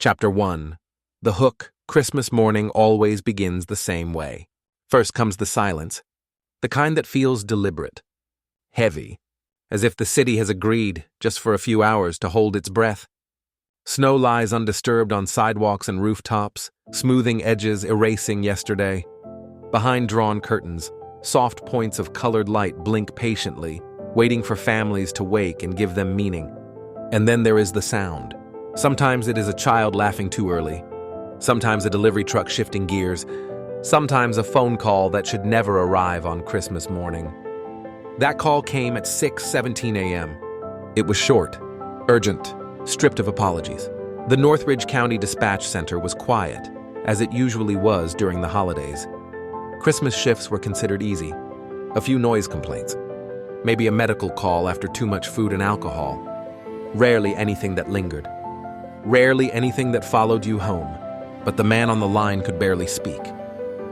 Chapter 1. The hook, Christmas morning always begins the same way. First comes the silence, the kind that feels deliberate, heavy, as if the city has agreed, just for a few hours, to hold its breath. Snow lies undisturbed on sidewalks and rooftops, smoothing edges erasing yesterday. Behind drawn curtains, soft points of colored light blink patiently, waiting for families to wake and give them meaning. And then there is the sound. Sometimes it is a child laughing too early. Sometimes a delivery truck shifting gears. Sometimes a phone call that should never arrive on Christmas morning. That call came at 6:17 a.m. It was short, urgent, stripped of apologies. The Northridge County Dispatch Center was quiet, as it usually was during the holidays. Christmas shifts were considered easy. A few noise complaints. Maybe a medical call after too much food and alcohol. Rarely anything that lingered. Rarely anything that followed you home. But the man on the line could barely speak.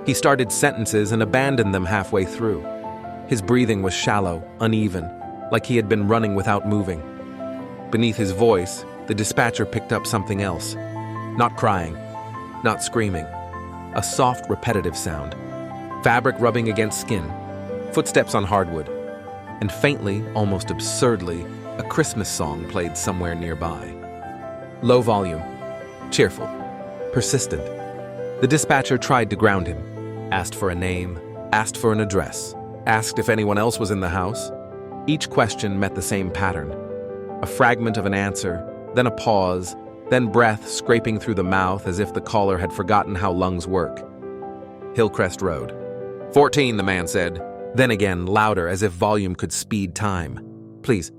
He started sentences and abandoned them halfway through. His breathing was shallow, uneven, like he had been running without moving. Beneath his voice, the dispatcher picked up something else. Not crying, not screaming. A soft, repetitive sound. Fabric rubbing against skin, footsteps on hardwood, and faintly, almost absurdly, a Christmas song played somewhere nearby. Low volume, cheerful, persistent. The dispatcher tried to ground him, asked for a name, asked for an address, asked if anyone else was in the house. Each question met the same pattern. A fragment of an answer, then a pause, then breath scraping through the mouth as if the caller had forgotten how lungs work. Hillcrest Road. 14, the man said. Then again, louder, as if volume could speed time. Please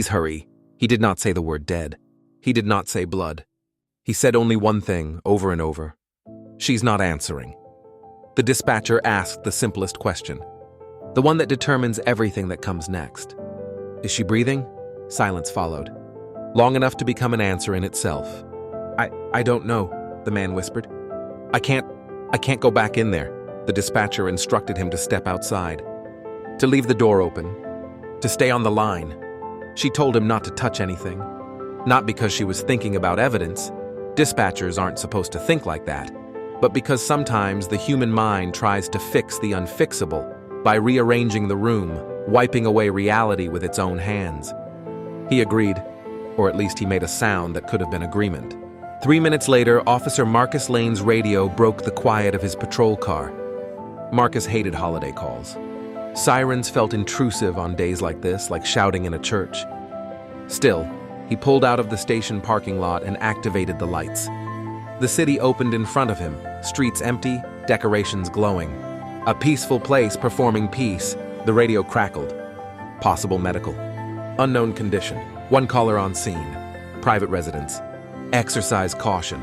hurry. He did not say the word dead. He did not say blood. He said only one thing, over and over. She's not answering. The dispatcher asked the simplest question, the one that determines everything that comes next. Is she breathing? Silence followed, long enough to become an answer in itself. I don't know, the man whispered. I can't go back in there. The dispatcher instructed him to step outside, to leave the door open, to stay on the line. She told him not to touch anything, not because she was thinking about evidence. Dispatchers aren't supposed to think like that, but because sometimes the human mind tries to fix the unfixable by rearranging the room, wiping away reality with its own hands. He agreed, or at least he made a sound that could have been agreement. 3 minutes later, Officer Marcus Lane's radio broke the quiet of his patrol car. Marcus hated holiday calls. Sirens felt intrusive on days like this, like shouting in a church. Still, he pulled out of the station parking lot and activated the lights. The city opened in front of him, streets empty, decorations glowing. A peaceful place performing peace. The radio crackled. Possible medical. Unknown condition. One caller on scene. Private residence. Exercise caution.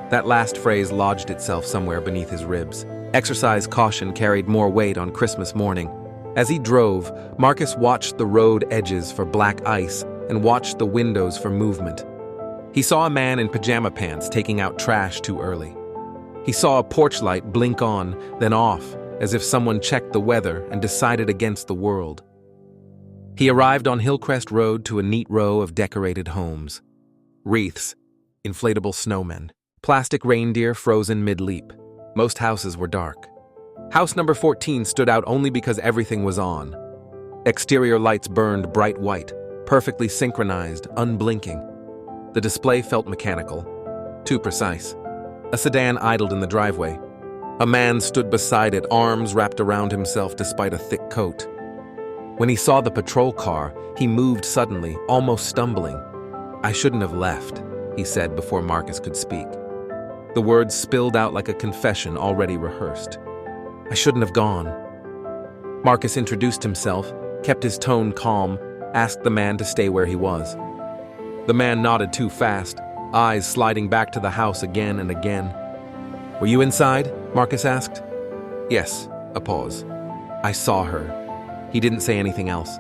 That last phrase lodged itself somewhere beneath his ribs. Exercise caution carried more weight on Christmas morning. As he drove, Marcus watched the road edges for black ice and watched the windows for movement. He saw a man in pajama pants taking out trash too early. He saw a porch light blink on, then off, as if someone checked the weather and decided against the world. He arrived on Hillcrest Road to a neat row of decorated homes. Wreaths, inflatable snowmen, plastic reindeer frozen mid-leap. Most houses were dark. House number 14 stood out only because everything was on. Exterior lights burned bright white, perfectly synchronized, unblinking. The display felt mechanical, too precise. A sedan idled in the driveway. A man stood beside it, arms wrapped around himself despite a thick coat. When he saw the patrol car, he moved suddenly, almost stumbling. I shouldn't have left, he said before Marcus could speak. The words spilled out like a confession already rehearsed. I shouldn't have gone. Marcus introduced himself, kept his tone calm, asked the man to stay where he was. The man nodded too fast, eyes sliding back to the house again and again. Were you inside? Marcus asked. Yes, a pause. I saw her. He didn't say anything else.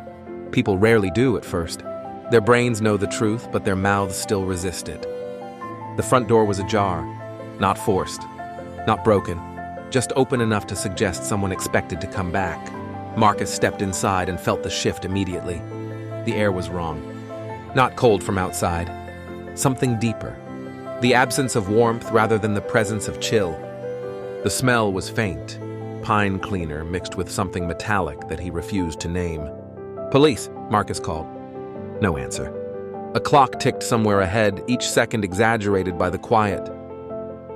People rarely do at first. Their brains know the truth, but their mouths still resist it. The front door was ajar. Not forced, not broken, just open enough to suggest someone expected to come back. Marcus stepped inside and felt the shift immediately. The air was wrong. Not cold from outside, something deeper. The absence of warmth rather than the presence of chill. The smell was faint, pine cleaner mixed with something metallic that he refused to name. "Police," Marcus called. No answer. A clock ticked somewhere ahead, each second exaggerated by the quiet.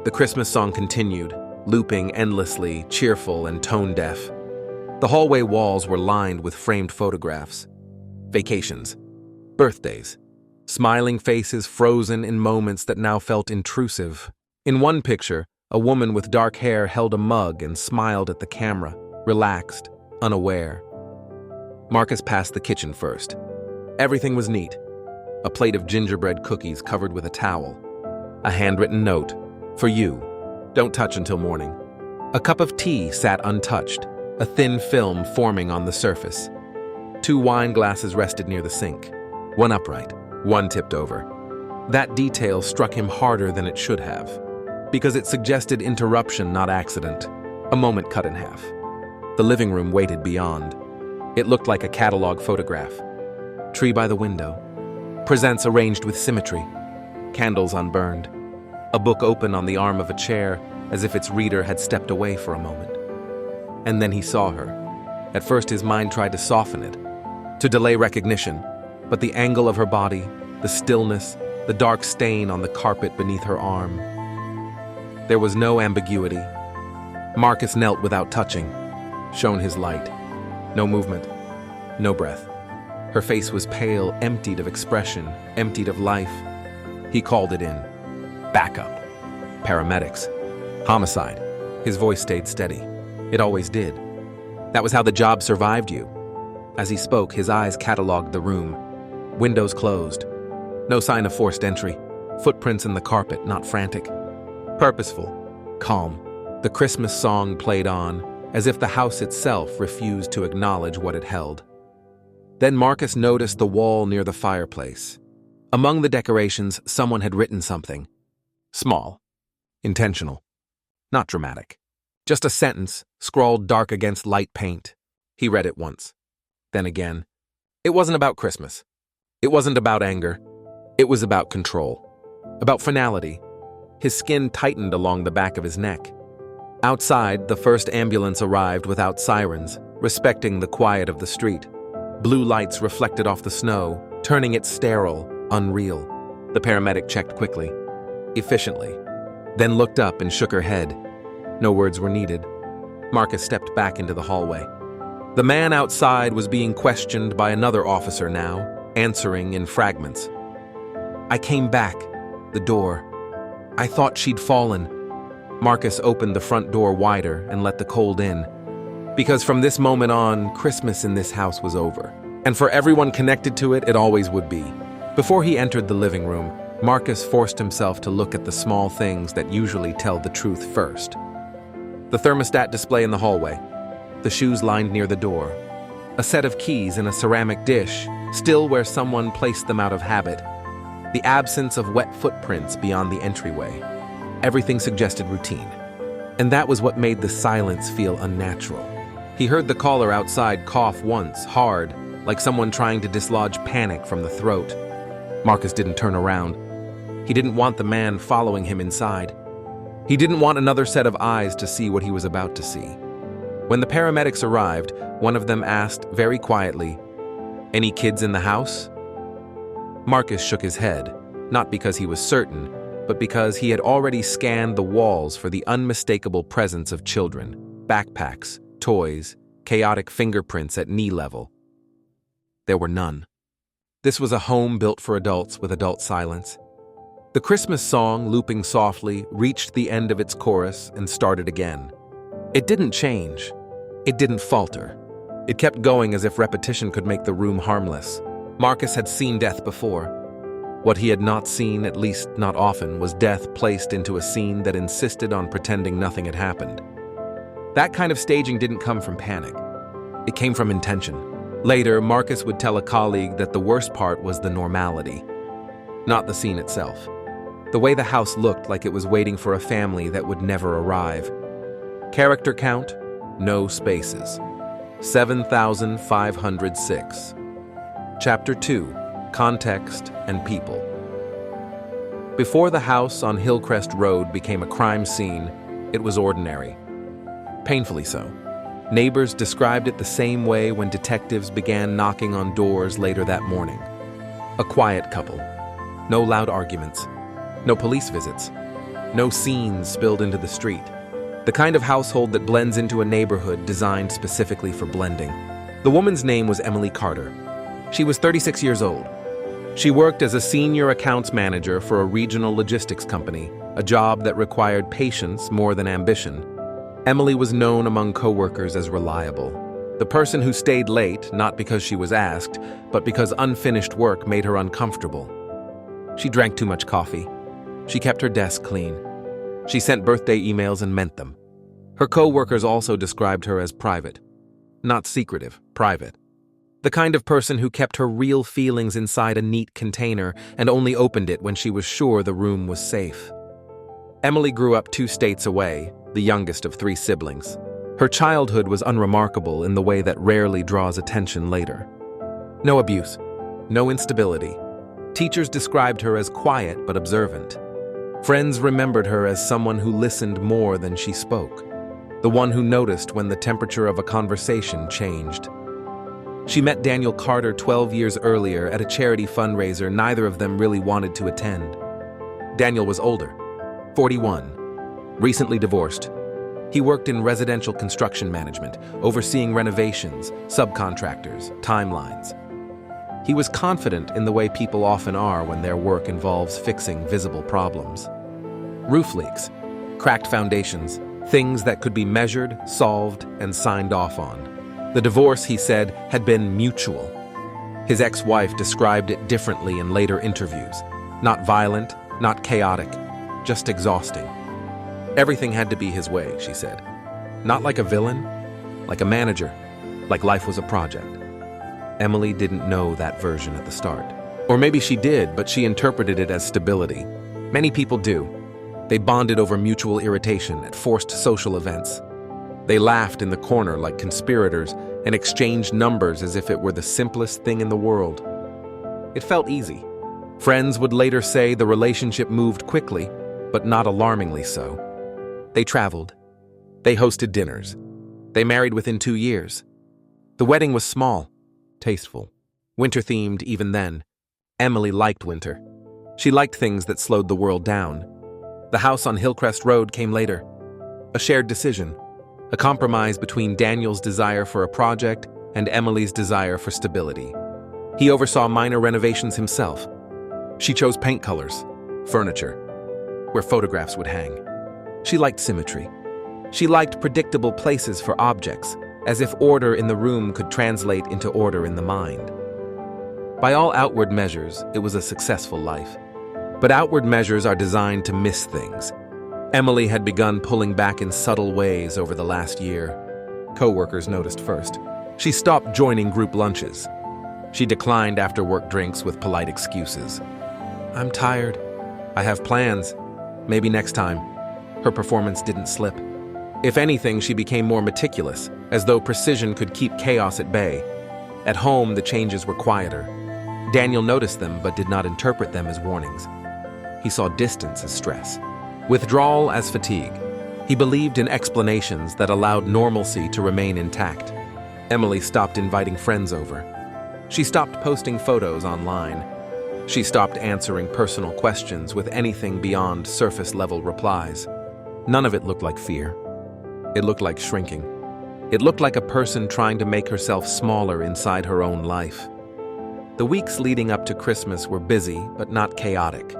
The Christmas song continued, looping endlessly, cheerful and tone-deaf. The hallway walls were lined with framed photographs. Vacations. Birthdays. Smiling faces frozen in moments that now felt intrusive. In one picture, a woman with dark hair held a mug and smiled at the camera, relaxed, unaware. Marcus passed the kitchen first. Everything was neat. A plate of gingerbread cookies covered with a towel. A handwritten note, "For you. Don't touch until morning." A cup of tea sat untouched, a thin film forming on the surface. 2 wine glasses rested near the sink, one upright, one tipped over. That detail struck him harder than it should have, because it suggested interruption, not accident. A moment cut in half. The living room waited beyond. It looked like a catalog photograph. Tree by the window. Presents arranged with symmetry. Candles unburned. A book open on the arm of a chair, as if its reader had stepped away for a moment. And then he saw her. At first his mind tried to soften it, to delay recognition, but the angle of her body, the stillness, the dark stain on the carpet beneath her arm. There was no ambiguity. Marcus knelt without touching, shone his light. No movement, no breath. Her face was pale, emptied of expression, emptied of life. He called it in. Backup. Paramedics. Homicide. His voice stayed steady. It always did. That was how the job survived you. As he spoke, his eyes cataloged the room. Windows closed. No sign of forced entry. Footprints in the carpet, not frantic. Purposeful. Calm. The Christmas song played on, as if the house itself refused to acknowledge what it held. Then Marcus noticed the wall near the fireplace. Among the decorations, someone had written something. Small. Intentional. Not dramatic. Just a sentence, scrawled dark against light paint. He read it once. Then again. It wasn't about Christmas. It wasn't about anger. It was about control. About finality. His skin tightened along the back of his neck. Outside, the first ambulance arrived without sirens, respecting the quiet of the street. Blue lights reflected off the snow, turning it sterile, unreal. The paramedic checked quickly, efficiently, then looked up and shook her head. No words were needed. Marcus stepped back into the hallway. The man outside was being questioned by another officer now, answering in fragments. "I came back. The door. I thought she'd fallen." Marcus opened the front door wider and let the cold in. Because from this moment on, Christmas in this house was over. And for everyone connected to it, it always would be. Before he entered the living room, Marcus forced himself to look at the small things that usually tell the truth first. The thermostat display in the hallway. The shoes lined near the door. A set of keys in a ceramic dish, still where someone placed them out of habit. The absence of wet footprints beyond the entryway. Everything suggested routine. And that was what made the silence feel unnatural. He heard the caller outside cough once, hard, like someone trying to dislodge panic from the throat. Marcus didn't turn around. He didn't want the man following him inside. He didn't want another set of eyes to see what he was about to see. When the paramedics arrived, one of them asked very quietly, "Any kids in the house?" Marcus shook his head, not because he was certain, but because he had already scanned the walls for the unmistakable presence of children, backpacks, toys, chaotic fingerprints at knee level. There were none. This was a home built for adults with adult silence. The Christmas song, looping softly, reached the end of its chorus and started again. It didn't change. It didn't falter. It kept going as if repetition could make the room harmless. Marcus had seen death before. What he had not seen, at least not often, was death placed into a scene that insisted on pretending nothing had happened. That kind of staging didn't come from panic. It came from intention. Later, Marcus would tell a colleague that the worst part was the normality, not the scene itself. The way the house looked like it was waiting for a family that would never arrive. Character count, no spaces. 7,506. Chapter 2, Context and People. Before the house on Hillcrest Road became a crime scene, it was ordinary. Painfully so. Neighbors described it the same way when detectives began knocking on doors later that morning. A quiet couple. No loud arguments. No police visits. No scenes spilled into the street. The kind of household that blends into a neighborhood designed specifically for blending. The woman's name was Emily Carter. She was 36 years old. She worked as a senior accounts manager for a regional logistics company, a job that required patience more than ambition. Emily was known among coworkers as reliable. The person who stayed late, not because she was asked, but because unfinished work made her uncomfortable. She drank too much coffee. She kept her desk clean. She sent birthday emails and meant them. Her coworkers also described her as private. Not secretive, private. The kind of person who kept her real feelings inside a neat container and only opened it when she was sure the room was safe. Emily grew up 2 states away, the youngest of 3 siblings. Her childhood was unremarkable in the way that rarely draws attention later. No abuse, no instability. Teachers described her as quiet but observant. Friends remembered her as someone who listened more than she spoke, the one who noticed when the temperature of a conversation changed. She met Daniel Carter 12 years earlier at a charity fundraiser neither of them really wanted to attend. Daniel was older, 41, recently divorced. He worked in residential construction management, overseeing renovations, subcontractors, timelines. He was confident in the way people often are when their work involves fixing visible problems. Roof leaks, cracked foundations, things that could be measured, solved, and signed off on. The divorce, he said, had been mutual. His ex-wife described it differently in later interviews. Not violent, not chaotic, just exhausting. Everything had to be his way, she said. Not like a villain, like a manager, like life was a project. Emily didn't know that version at the start. Or maybe she did, but she interpreted it as stability. Many people do. They bonded over mutual irritation at forced social events. They laughed in the corner like conspirators and exchanged numbers as if it were the simplest thing in the world. It felt easy. Friends would later say the relationship moved quickly, but not alarmingly so. They traveled. They hosted dinners. They married within 2 years. The wedding was small, tasteful, winter-themed even then. Emily liked winter. She liked things that slowed the world down. The house on Hillcrest Road came later. A shared decision. A compromise between Daniel's desire for a project and Emily's desire for stability. He oversaw minor renovations himself. She chose paint colors, furniture, where photographs would hang. She liked symmetry. She liked predictable places for objects, as if order in the room could translate into order in the mind. By all outward measures, it was a successful life. But outward measures are designed to miss things. Emily had begun pulling back in subtle ways over the last year. Coworkers noticed first. She stopped joining group lunches. She declined after-work drinks with polite excuses. "I'm tired. I have plans. Maybe next time." Her performance didn't slip. If anything, she became more meticulous, as though precision could keep chaos at bay. At home, the changes were quieter. Daniel noticed them but did not interpret them as warnings. He saw distance as stress, withdrawal as fatigue. He believed in explanations that allowed normalcy to remain intact. Emily stopped inviting friends over. She stopped posting photos online. She stopped answering personal questions with anything beyond surface-level replies. None of it looked like fear. It looked like shrinking. It looked like a person trying to make herself smaller inside her own life. The weeks leading up to Christmas were busy, but not chaotic.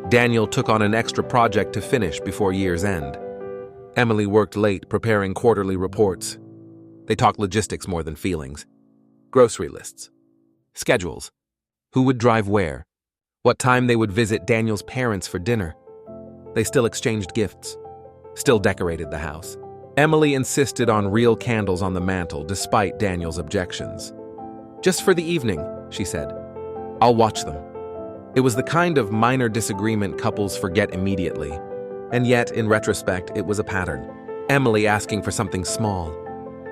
Daniel took on an extra project to finish before year's end. Emily worked late preparing quarterly reports. They talked logistics more than feelings. Grocery lists. Schedules. Who would drive where? What time they would visit Daniel's parents for dinner. They still exchanged gifts. Still decorated the house. Emily insisted on real candles on the mantel despite Daniel's objections. "Just for the evening," she said. "I'll watch them." It was the kind of minor disagreement couples forget immediately. And yet, in retrospect, it was a pattern. Emily asking for something small.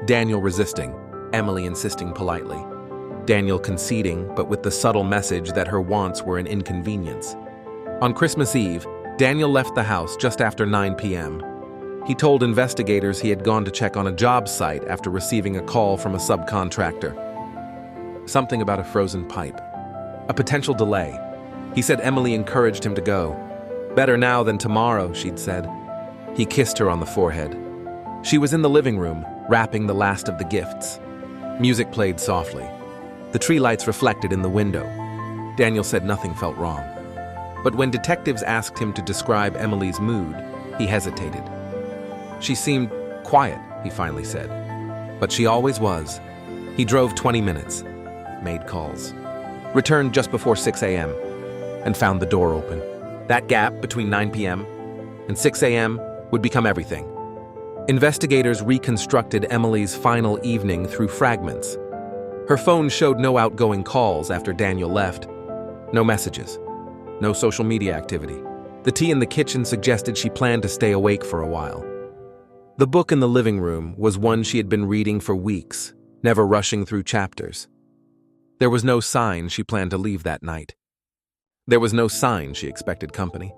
Daniel resisting. Emily insisting politely. Daniel conceding, but with the subtle message that her wants were an inconvenience. On Christmas Eve, Daniel left the house just after 9 p.m. He told investigators he had gone to check on a job site after receiving a call from a subcontractor. Something about a frozen pipe. A potential delay. He said Emily encouraged him to go. "Better now than tomorrow," she'd said. He kissed her on the forehead. She was in the living room, wrapping the last of the gifts. Music played softly. The tree lights reflected in the window. Daniel said nothing felt wrong. But when detectives asked him to describe Emily's mood, he hesitated. "She seemed quiet," he finally said. "But she always was." He drove 20 minutes, made calls, returned just before 6 a.m., and found the door open. That gap between 9 p.m. and 6 a.m. would become everything. Investigators reconstructed Emily's final evening through fragments. Her phone showed no outgoing calls after Daniel left, no messages, no social media activity. The tea in the kitchen suggested she planned to stay awake for a while. The book in the living room was one she had been reading for weeks, never rushing through chapters. There was no sign she planned to leave that night. There was no sign she expected company.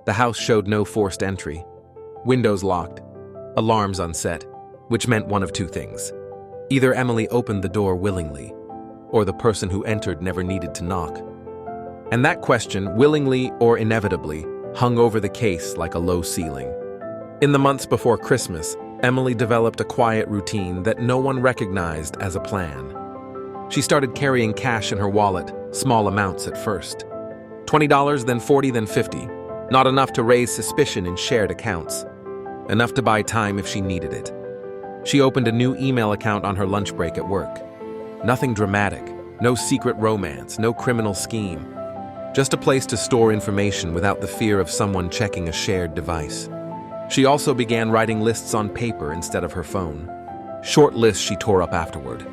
The house showed no forced entry. Windows locked, alarms unset, which meant one of two things. Either Emily opened the door willingly, or the person who entered never needed to knock. And that question, willingly or inevitably, hung over the case like a low ceiling. In the months before Christmas, Emily developed a quiet routine that no one recognized as a plan. She started carrying cash in her wallet, small amounts at first. $20, then $40, then $50. Not enough to raise suspicion in shared accounts. Enough to buy time if she needed it. She opened a new email account on her lunch break at work. Nothing dramatic, no secret romance, no criminal scheme. Just a place to store information without the fear of someone checking a shared device. She also began writing lists on paper instead of her phone. Short lists she tore up afterward.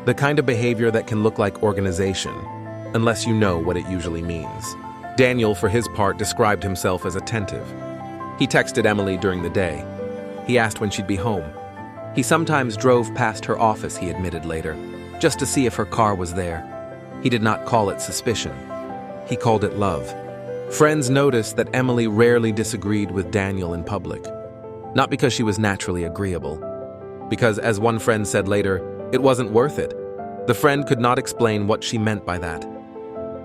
The kind of behavior that can look like organization, unless you know what it usually means. Daniel, for his part, described himself as attentive. He texted Emily during the day. He asked when she'd be home. He sometimes drove past her office, he admitted later, just to see if her car was there. He did not call it suspicion. He called it love. Friends noticed that Emily rarely disagreed with Daniel in public. Not because she was naturally agreeable. Because, as one friend said later, it wasn't worth it. The friend could not explain what she meant by that.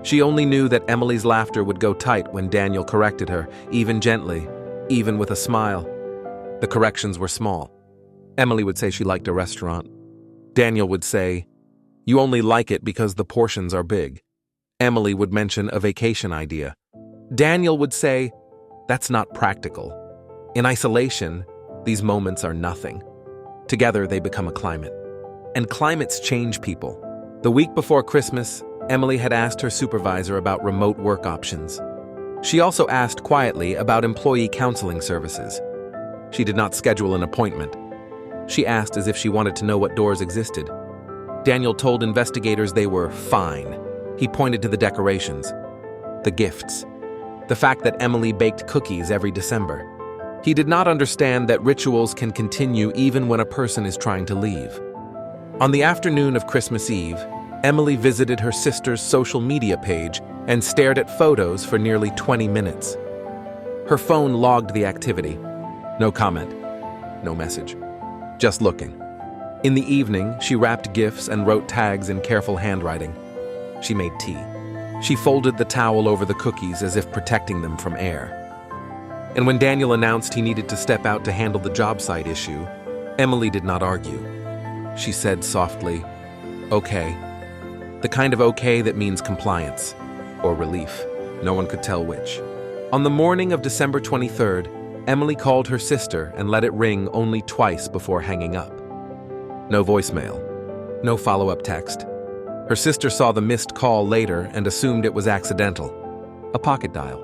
She only knew that Emily's laughter would go tight when Daniel corrected her, even gently, even with a smile. The corrections were small. Emily would say she liked a restaurant. Daniel would say, "You only like it because the portions are big." Emily would mention a vacation idea. Daniel would say, "That's not practical." In isolation, these moments are nothing. Together, they become a climate. And climates change people. The week before Christmas, Emily had asked her supervisor about remote work options. She also asked quietly about employee counseling services. She did not schedule an appointment. She asked as if she wanted to know what doors existed. Daniel told investigators they were fine. He pointed to the decorations, the gifts, the fact that Emily baked cookies every December. He did not understand that rituals can continue even when a person is trying to leave. On the afternoon of Christmas Eve, Emily visited her sister's social media page and stared at photos for nearly 20 minutes. Her phone logged the activity. No comment, no message, just looking. In the evening, she wrapped gifts and wrote tags in careful handwriting. She made tea. She folded the towel over the cookies as if protecting them from air. And when Daniel announced he needed to step out to handle the job site issue, Emily did not argue. She said softly, "Okay." The kind of okay that means compliance, or relief. No one could tell which. On the morning of December 23rd, Emily called her sister and let it ring only twice before hanging up. No voicemail, no follow-up text. Her sister saw the missed call later and assumed it was accidental. A pocket dial.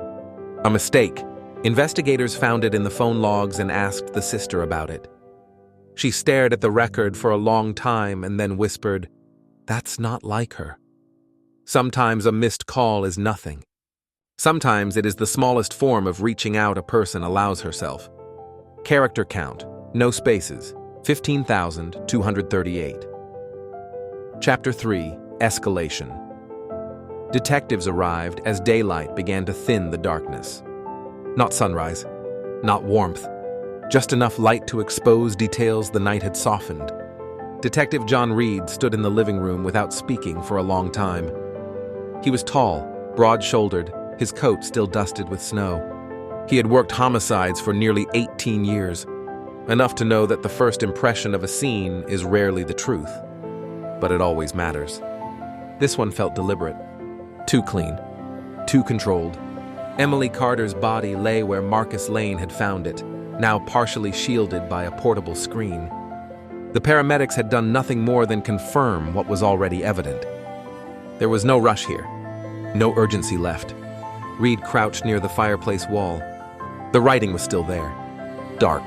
A mistake. Investigators found it in the phone logs and asked the sister about it. She stared at the record for a long time and then whispered, "That's not like her." Sometimes a missed call is nothing. Sometimes it is the smallest form of reaching out a person allows herself. Character count, no spaces, 15,238. Chapter 3, Escalation. Detectives arrived as daylight began to thin the darkness. Not sunrise, not warmth, just enough light to expose details the night had softened. Detective John Reed stood in the living room without speaking for a long time. He was tall, broad-shouldered, his coat still dusted with snow. He had worked homicides for nearly 18 years, enough to know that the first impression of a scene is rarely the truth, but it always matters. This one felt deliberate, too clean, too controlled. Emily Carter's body lay where Marcus Lane had found it, now partially shielded by a portable screen. The paramedics had done nothing more than confirm what was already evident. There was no rush here, no urgency left. Reed crouched near the fireplace wall. The writing was still there. Dark,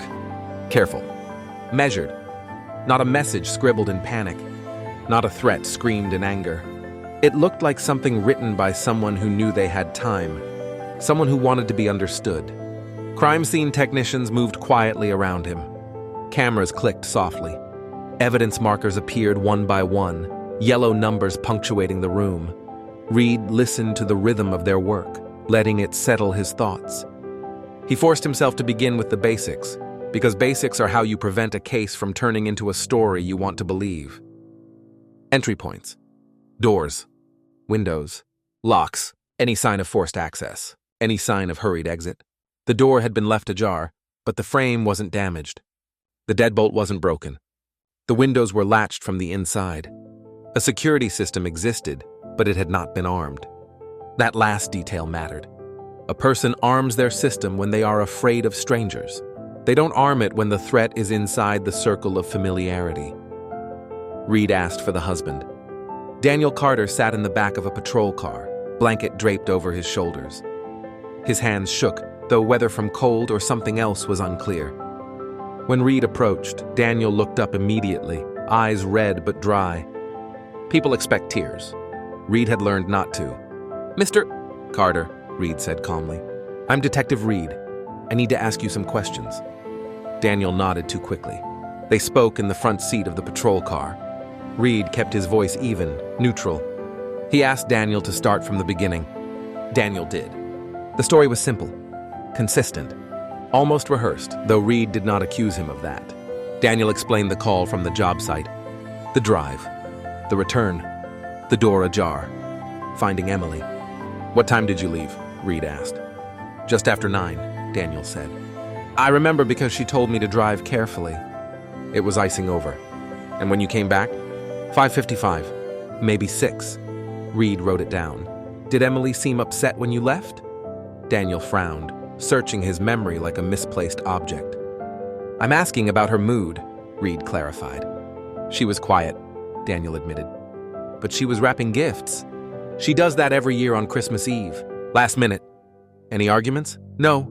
careful, measured. Not a message scribbled in panic, not a threat screamed in anger. It looked like something written by someone who knew they had time, someone who wanted to be understood. Crime scene technicians moved quietly around him. Cameras clicked softly. Evidence markers appeared one by one, yellow numbers punctuating the room. Reed listened to the rhythm of their work, letting it settle his thoughts. He forced himself to begin with the basics, because basics are how you prevent a case from turning into a story you want to believe. Entry points. Doors. Windows. Locks. Any sign of forced access. Any sign of hurried exit. The door had been left ajar, but the frame wasn't damaged. The deadbolt wasn't broken. The windows were latched from the inside. A security system existed, but it had not been armed. That last detail mattered. A person arms their system when they are afraid of strangers. They don't arm it when the threat is inside the circle of familiarity. Reed asked for the husband. Daniel Carter sat in the back of a patrol car, blanket draped over his shoulders. His hands shook, though whether from cold or something else was unclear. When Reed approached, Daniel looked up immediately, eyes red but dry. People expect tears. Reed had learned not to. Mr. Carter, Reed said calmly. I'm Detective Reed. I need to ask you some questions. Daniel nodded too quickly. They spoke in the front seat of the patrol car. Reed kept his voice even, neutral. He asked Daniel to start from the beginning. Daniel did. The story was simple, consistent, almost rehearsed, though Reed did not accuse him of that. Daniel explained the call from the job site, the drive, the return, the door ajar, finding Emily. What time did you leave? Reed asked. Just after 9, Daniel said. I remember because she told me to drive carefully. It was icing over. And when you came back? 5:55, maybe 6. Reed wrote it down. Did Emily seem upset when you left? Daniel frowned, searching his memory like a misplaced object. I'm asking about her mood, Reed clarified. She was quiet, Daniel admitted. But she was wrapping gifts. She does that every year on Christmas Eve. Last minute. Any arguments? No.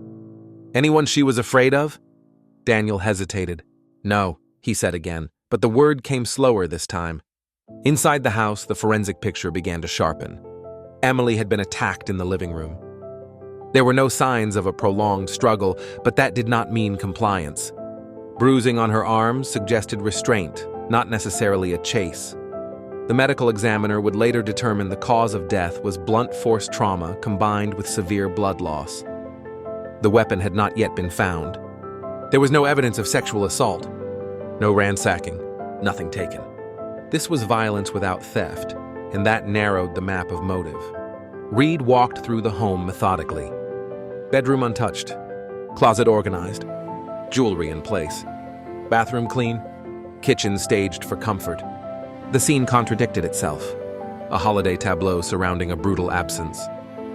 Anyone she was afraid of? Daniel hesitated. No, he said again, but the word came slower this time. Inside the house, the forensic picture began to sharpen. Emily had been attacked in the living room. There were no signs of a prolonged struggle, but that did not mean compliance. Bruising on her arms suggested restraint, not necessarily a chase. The medical examiner would later determine the cause of death was blunt force trauma combined with severe blood loss. The weapon had not yet been found. There was no evidence of sexual assault, no ransacking, nothing taken. This was violence without theft, and that narrowed the map of motive. Reed walked through the home methodically. Bedroom untouched, closet organized, jewelry in place, bathroom clean, kitchen staged for comfort. The scene contradicted itself, a holiday tableau surrounding a brutal absence.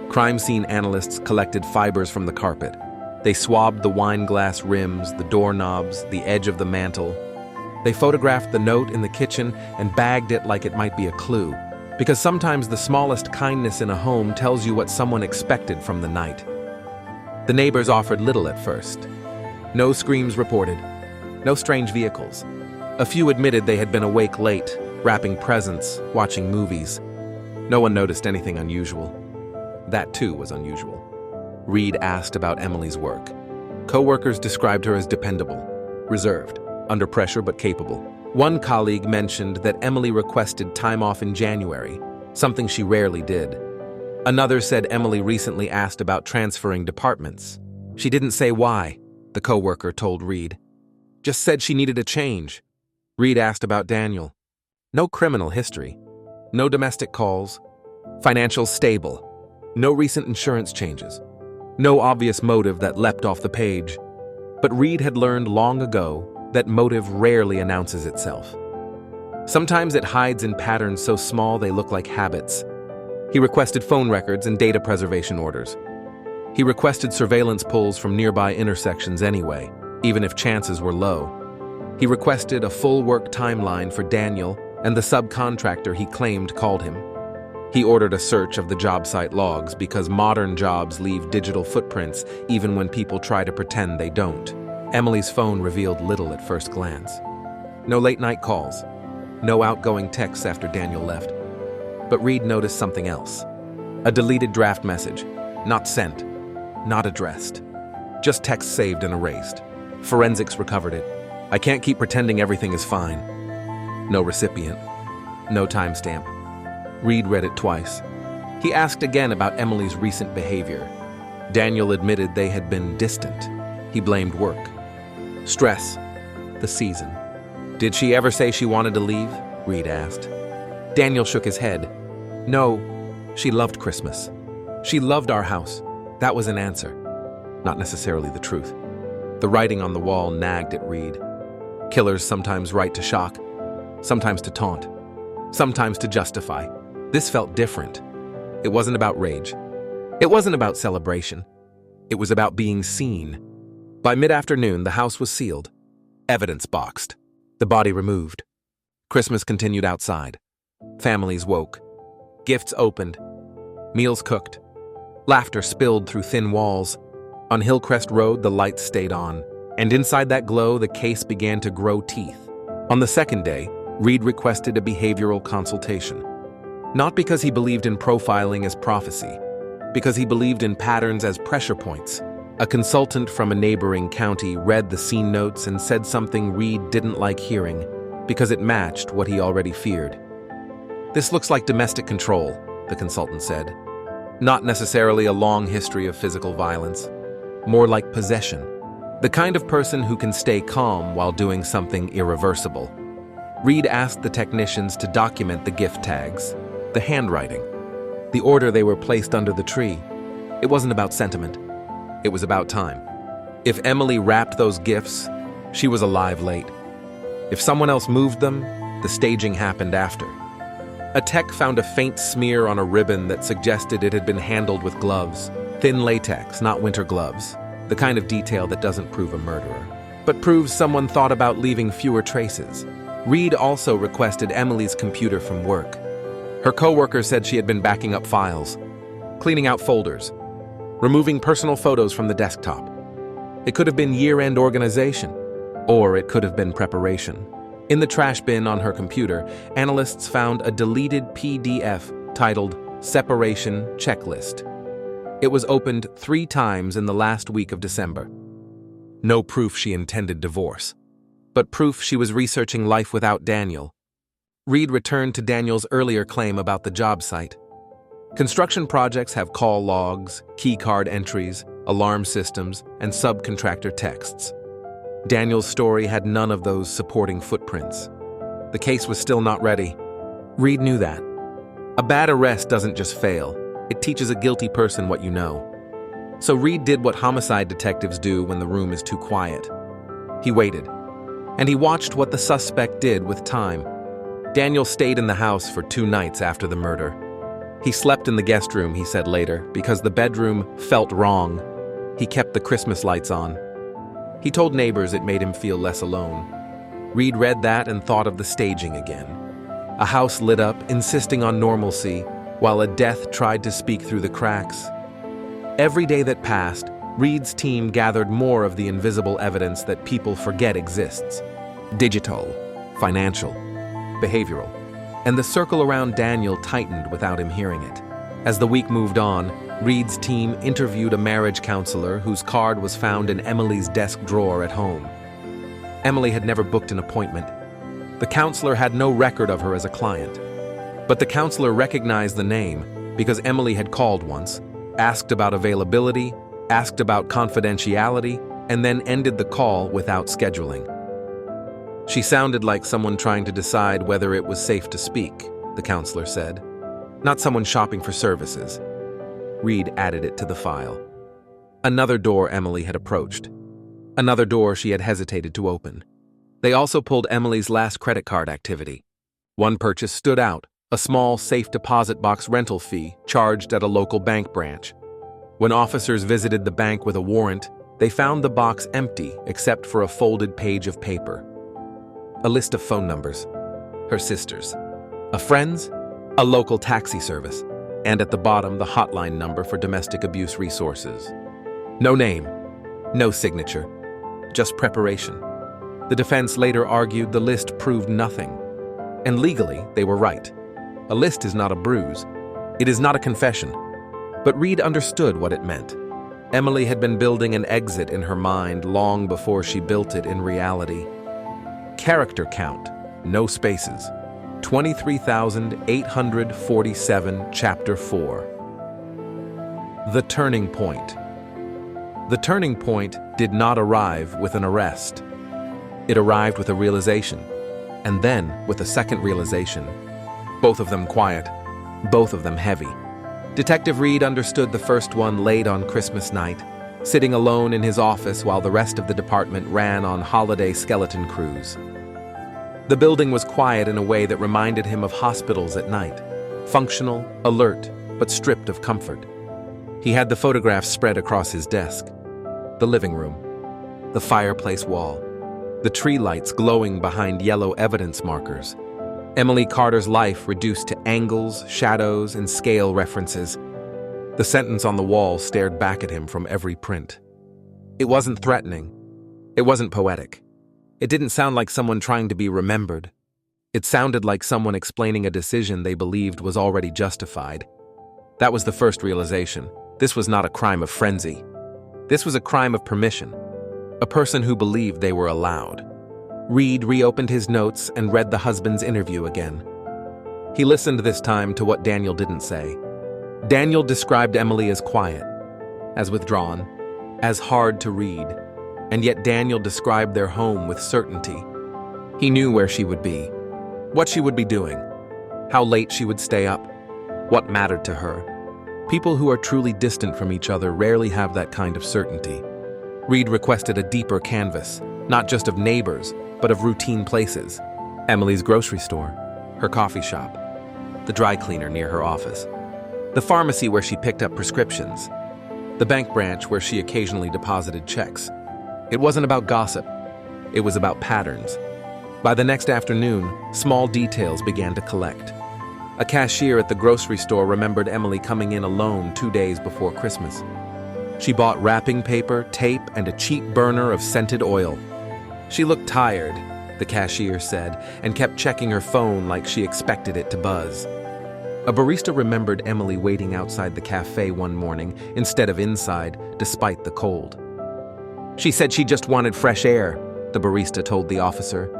Crime scene analysts collected fibers from the carpet. They swabbed the wine glass rims, the doorknobs, the edge of the mantel. They photographed the note in the kitchen and bagged it like it might be a clue, because sometimes the smallest kindness in a home tells you what someone expected from the night. The neighbors offered little at first. No screams reported, no strange vehicles. A few admitted they had been awake late, wrapping presents, watching movies. No one noticed anything unusual. That too was unusual. Reed asked about Emily's work. Co-workers described her as dependable, reserved, under pressure but capable. One colleague mentioned that Emily requested time off in January, something she rarely did. Another said Emily recently asked about transferring departments. She didn't say why, the coworker told Reed. Just said she needed a change. Reed asked about Daniel. No criminal history. No domestic calls. Financial stable. No recent insurance changes. No obvious motive that leapt off the page. But Reed had learned long ago that motive rarely announces itself. Sometimes it hides in patterns so small they look like habits. He requested phone records and data preservation orders. He requested surveillance pulls from nearby intersections anyway, even if chances were low. He requested a full work timeline for Daniel and the subcontractor he claimed called him. He ordered a search of the job site logs because modern jobs leave digital footprints even when people try to pretend they don't. Emily's phone revealed little at first glance. No late-night calls. No outgoing texts after Daniel left. But Reed noticed something else. A deleted draft message. Not sent. Not addressed. Just text saved and erased. Forensics recovered it. I can't keep pretending everything is fine. No recipient. No timestamp. Reed read it twice. He asked again about Emily's recent behavior. Daniel admitted they had been distant. He blamed work. Stress. The season. Did she ever say she wanted to leave? Reed asked. Daniel shook his head. No, she loved Christmas. She loved our house. That was an answer. Not necessarily the truth. The writing on the wall nagged at Reed. Killers sometimes write to shock, sometimes to taunt, sometimes to justify. This felt different. It wasn't about rage. It wasn't about celebration. It was about being seen. By mid-afternoon, the house was sealed. Evidence boxed. The body removed. Christmas continued outside. Families woke. Gifts opened. Meals cooked. Laughter spilled through thin walls. On Hillcrest Road, the lights stayed on. And inside that glow, the case began to grow teeth. On the second day, Reed requested a behavioral consultation. Not because he believed in profiling as prophecy, because he believed in patterns as pressure points. A consultant from a neighboring county read the scene notes and said something Reed didn't like hearing because it matched what he already feared. This looks like domestic control, the consultant said. Not necessarily a long history of physical violence. More like possession. The kind of person who can stay calm while doing something irreversible. Reed asked the technicians to document the gift tags, the handwriting, the order they were placed under the tree. It wasn't about sentiment. It was about time. If Emily wrapped those gifts, she was alive late. If someone else moved them, the staging happened after. A tech found a faint smear on a ribbon that suggested it had been handled with gloves. Thin latex, not winter gloves. The kind of detail that doesn't prove a murderer, but proves someone thought about leaving fewer traces. Reed also requested Emily's computer from work. Her coworker said she had been backing up files, cleaning out folders, removing personal photos from the desktop. It could have been year-end organization, or it could have been preparation. In the trash bin on her computer, analysts found a deleted PDF titled Separation Checklist. It was opened 3 times in the last week of December. No proof she intended divorce, but proof she was researching life without Daniel. Reed returned to Daniel's earlier claim about the job site. Construction projects have call logs, key card entries, alarm systems, and subcontractor texts. Daniel's story had none of those supporting footprints. The case was still not ready. Reed knew that. A bad arrest doesn't just fail. It teaches a guilty person what you know. So Reed did what homicide detectives do when the room is too quiet. He waited, and he watched what the suspect did with time. Daniel stayed in the house for 2 nights after the murder. He slept in the guest room, he said later, because the bedroom felt wrong. He kept the Christmas lights on. He told neighbors it made him feel less alone. Reed read that and thought of the staging again. A house lit up, insisting on normalcy, while a death tried to speak through the cracks. Every day that passed, Reed's team gathered more of the invisible evidence that people forget exists. Digital, financial, behavioral. And the circle around Daniel tightened without him hearing it. As the week moved on, Reed's team interviewed a marriage counselor whose card was found in Emily's desk drawer at home. Emily had never booked an appointment. The counselor had no record of her as a client. But the counselor recognized the name, because Emily had called once, asked about availability, asked about confidentiality, and then ended the call without scheduling. She sounded like someone trying to decide whether it was safe to speak, the counselor said, not someone shopping for services. Reed added it to the file. Another door Emily had approached. Another door she had hesitated to open. They also pulled Emily's last credit card activity. One purchase stood out, a small safe deposit box rental fee charged at a local bank branch. When officers visited the bank with a warrant, they found the box empty except for a folded page of paper. A list of phone numbers. Her sister's. A friend's, a local taxi service, and at the bottom the hotline number for domestic abuse resources. No name, no signature, just preparation. The defense later argued the list proved nothing. And legally, they were right. A list is not a bruise. It is not a confession. But Reed understood what it meant. Emily had been building an exit in her mind long before she built it in reality. Character count, no spaces. 23,847, Chapter 4. The turning point. The turning point did not arrive with an arrest. It arrived with a realization, and then with a second realization. Both of them quiet, both of them heavy. Detective Reed understood the first one late on Christmas night, sitting alone in his office while the rest of the department ran on holiday skeleton crews. The building was quiet in a way that reminded him of hospitals at night, functional, alert, but stripped of comfort. He had the photographs spread across his desk. The living room, the fireplace wall, the tree lights glowing behind yellow evidence markers. Emily Carter's life reduced to angles, shadows, and scale references. The sentence on the wall stared back at him from every print. It wasn't threatening. It wasn't poetic. It didn't sound like someone trying to be remembered. It sounded like someone explaining a decision they believed was already justified. That was the first realization. This was not a crime of frenzy. This was a crime of permission. A person who believed they were allowed. Reed reopened his notes and read the husband's interview again. He listened this time to what Daniel didn't say. Daniel described Emily as quiet, as withdrawn, as hard to read, and yet Daniel described their home with certainty. He knew where she would be, what she would be doing, how late she would stay up, what mattered to her. People who are truly distant from each other rarely have that kind of certainty. Reed requested a deeper canvas, not just of neighbors, but of routine places. Emily's grocery store, her coffee shop, the dry cleaner near her office, the pharmacy where she picked up prescriptions, the bank branch where she occasionally deposited checks. It wasn't about gossip. It was about patterns. By the next afternoon, small details began to collect. A cashier at the grocery store remembered Emily coming in alone 2 days before Christmas. She bought wrapping paper, tape, and a cheap burner of scented oil. She looked tired, the cashier said, and kept checking her phone like she expected it to buzz. A barista remembered Emily waiting outside the cafe one morning instead of inside, despite the cold. She said she just wanted fresh air, the barista told the officer,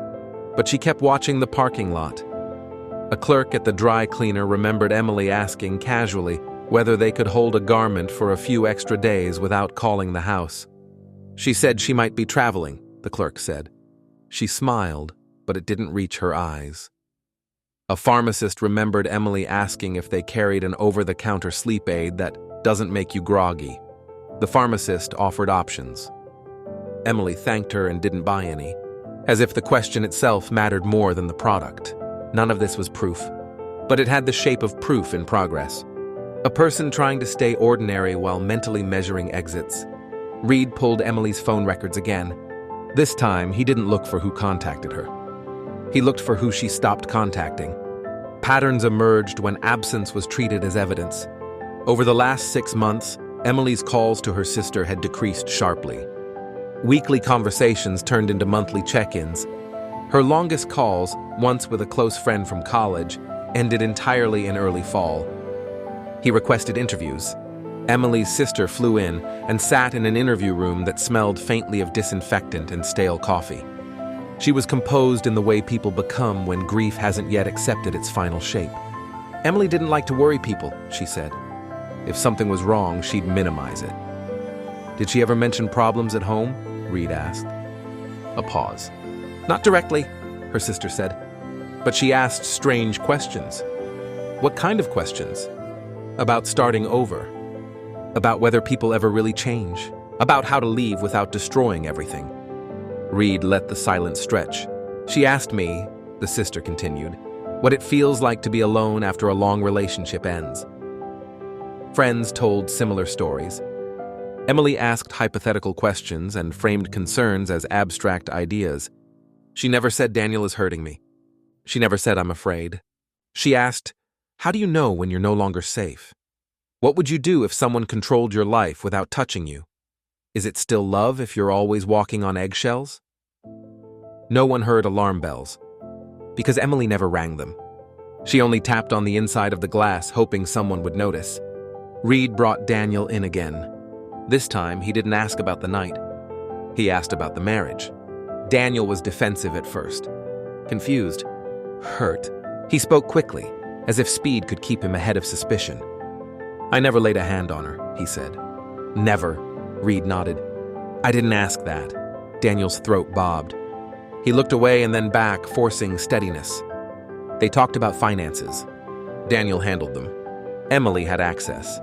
but she kept watching the parking lot. A clerk at the dry cleaner remembered Emily asking casually whether they could hold a garment for a few extra days without calling the house. She said she might be traveling, the clerk said. She smiled, but it didn't reach her eyes. A pharmacist remembered Emily asking if they carried an over-the-counter sleep aid that doesn't make you groggy. The pharmacist offered options. Emily thanked her and didn't buy any, as if the question itself mattered more than the product. None of this was proof, but it had the shape of proof in progress. A person trying to stay ordinary while mentally measuring exits. Reed pulled Emily's phone records again. This time, he didn't look for who contacted her. He looked for who she stopped contacting. Patterns emerged when absence was treated as evidence. Over the last 6 months, Emily's calls to her sister had decreased sharply. Weekly conversations turned into monthly check-ins. Her longest calls, once with a close friend from college, ended entirely in early fall. He requested interviews. Emily's sister flew in and sat in an interview room that smelled faintly of disinfectant and stale coffee. She was composed in the way people become when grief hasn't yet accepted its final shape. Emily didn't like to worry people, she said. If something was wrong, she'd minimize it. Did she ever mention problems at home? Reed asked. A pause. Not directly, her sister said, but she asked strange questions. What kind of questions? About starting over. About whether people ever really change. About how to leave without destroying everything. Reed let the silence stretch. She asked me, the sister continued, what it feels like to be alone after a long relationship ends. Friends told similar stories. Emily asked hypothetical questions and framed concerns as abstract ideas. She never said Daniel is hurting me. She never said I'm afraid. She asked, how do you know when you're no longer safe? What would you do if someone controlled your life without touching you? Is it still love if you're always walking on eggshells? No one heard alarm bells, because Emily never rang them. She only tapped on the inside of the glass, hoping someone would notice. Reed brought Daniel in again. This time, he didn't ask about the night. He asked about the marriage. Daniel was defensive at first. Confused. Hurt. He spoke quickly, as if speed could keep him ahead of suspicion. I never laid a hand on her, he said. Never, Reed nodded. I didn't ask that. Daniel's throat bobbed. He looked away and then back, forcing steadiness. They talked about finances. Daniel handled them. Emily had access.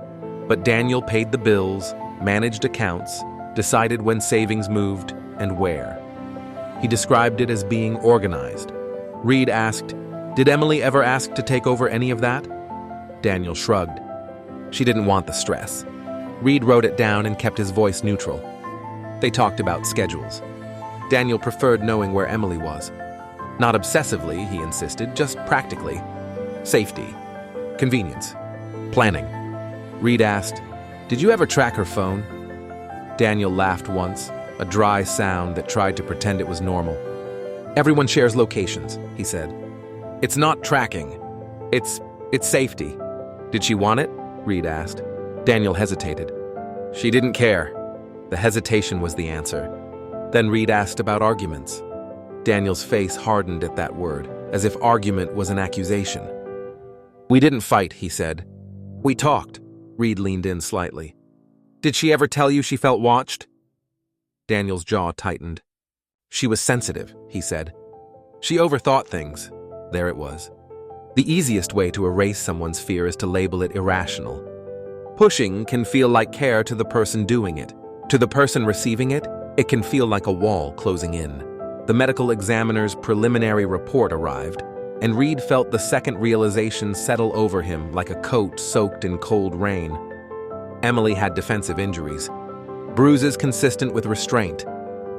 But Daniel paid the bills, managed accounts, decided when savings moved and where. He described it as being organized. Reed asked, did Emily ever ask to take over any of that? Daniel shrugged. She didn't want the stress. Reed wrote it down and kept his voice neutral. They talked about schedules. Daniel preferred knowing where Emily was. Not obsessively, he insisted, just practically. Safety. Convenience. Planning. Reed asked, did you ever track her phone? Daniel laughed once, a dry sound that tried to pretend it was normal. Everyone shares locations, he said. It's not tracking. It's safety. Did she want it? Reed asked. Daniel hesitated. She didn't care. The hesitation was the answer. Then Reed asked about arguments. Daniel's face hardened at that word, as if argument was an accusation. We didn't fight, he said. We talked. Reed leaned in slightly. Did she ever tell you she felt watched? Daniel's jaw tightened. She was sensitive, he said. She overthought things. There it was. The easiest way to erase someone's fear is to label it irrational. Pushing can feel like care to the person doing it. To the person receiving it, it can feel like a wall closing in. The medical examiner's preliminary report arrived, and Reed felt the second realization settle over him like a coat soaked in cold rain. Emily had defensive injuries, bruises consistent with restraint,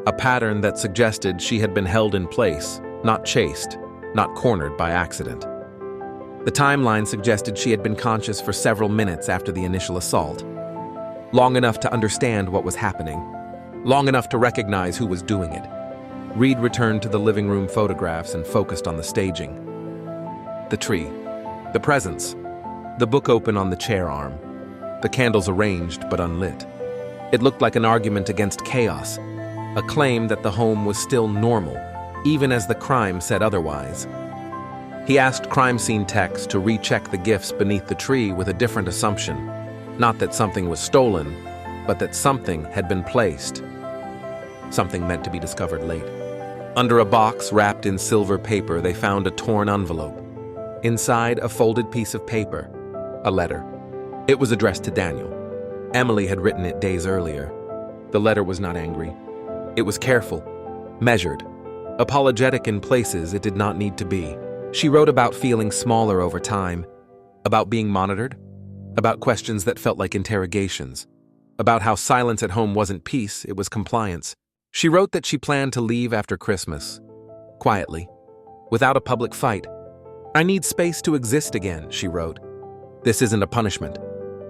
a pattern that suggested she had been held in place, not chased, not cornered by accident. The timeline suggested she had been conscious for several minutes after the initial assault, long enough to understand what was happening, long enough to recognize who was doing it. Reed returned to the living room photographs and focused on the staging. The tree, the presents, the book open on the chair arm, the candles arranged but unlit. It looked like an argument against chaos, a claim that the home was still normal, even as the crime said otherwise. He asked crime scene techs to recheck the gifts beneath the tree with a different assumption, not that something was stolen, but that something had been placed. Something meant to be discovered late. Under a box wrapped in silver paper, they found a torn envelope. Inside, a folded piece of paper, a letter. It was addressed to Daniel. Emily had written it days earlier. The letter was not angry. It was careful, measured, apologetic in places it did not need to be. She wrote about feeling smaller over time, about being monitored, about questions that felt like interrogations, about how silence at home wasn't peace, it was compliance. She wrote that she planned to leave after Christmas, quietly, without a public fight. I need space to exist again, she wrote. This isn't a punishment.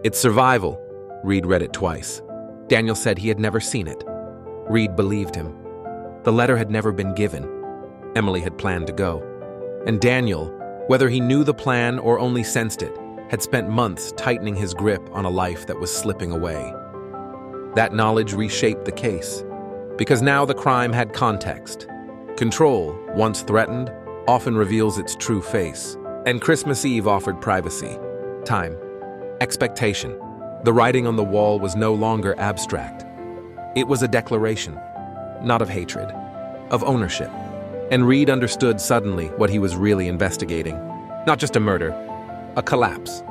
It's survival. Reed read it twice. Daniel said he had never seen it. Reed believed him. The letter had never been given. Emily had planned to go. And Daniel, whether he knew the plan or only sensed it, had spent months tightening his grip on a life that was slipping away. That knowledge reshaped the case, because now the crime had context. Control, once threatened, often reveals its true face. And Christmas Eve offered privacy, time, expectation. The writing on the wall was no longer abstract. It was a declaration, not of hatred, of ownership. And Reed understood suddenly what he was really investigating. Not just a murder, a collapse.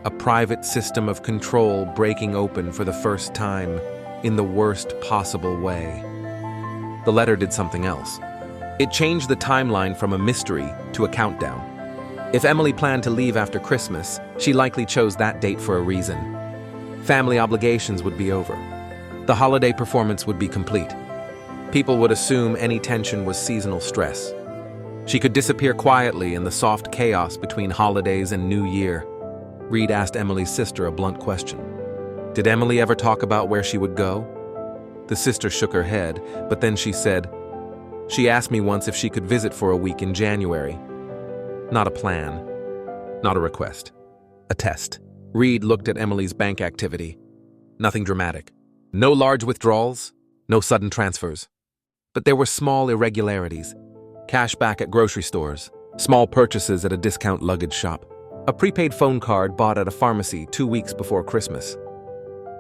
A private system of control breaking open for the first time in the worst possible way. The letter did something else. It changed the timeline from a mystery to a countdown. If Emily planned to leave after Christmas, she likely chose that date for a reason. Family obligations would be over. The holiday performance would be complete. People would assume any tension was seasonal stress. She could disappear quietly in the soft chaos between holidays and New Year. Reed asked Emily's sister a blunt question. Did Emily ever talk about where she would go? The sister shook her head, but then she said, "She asked me once if she could visit for a week in January." Not a plan, not a request, a test. Reed looked at Emily's bank activity. Nothing dramatic. No large withdrawals, no sudden transfers. But there were small irregularities. Cash back at grocery stores, small purchases at a discount luggage shop, a prepaid phone card bought at a pharmacy 2 weeks before Christmas.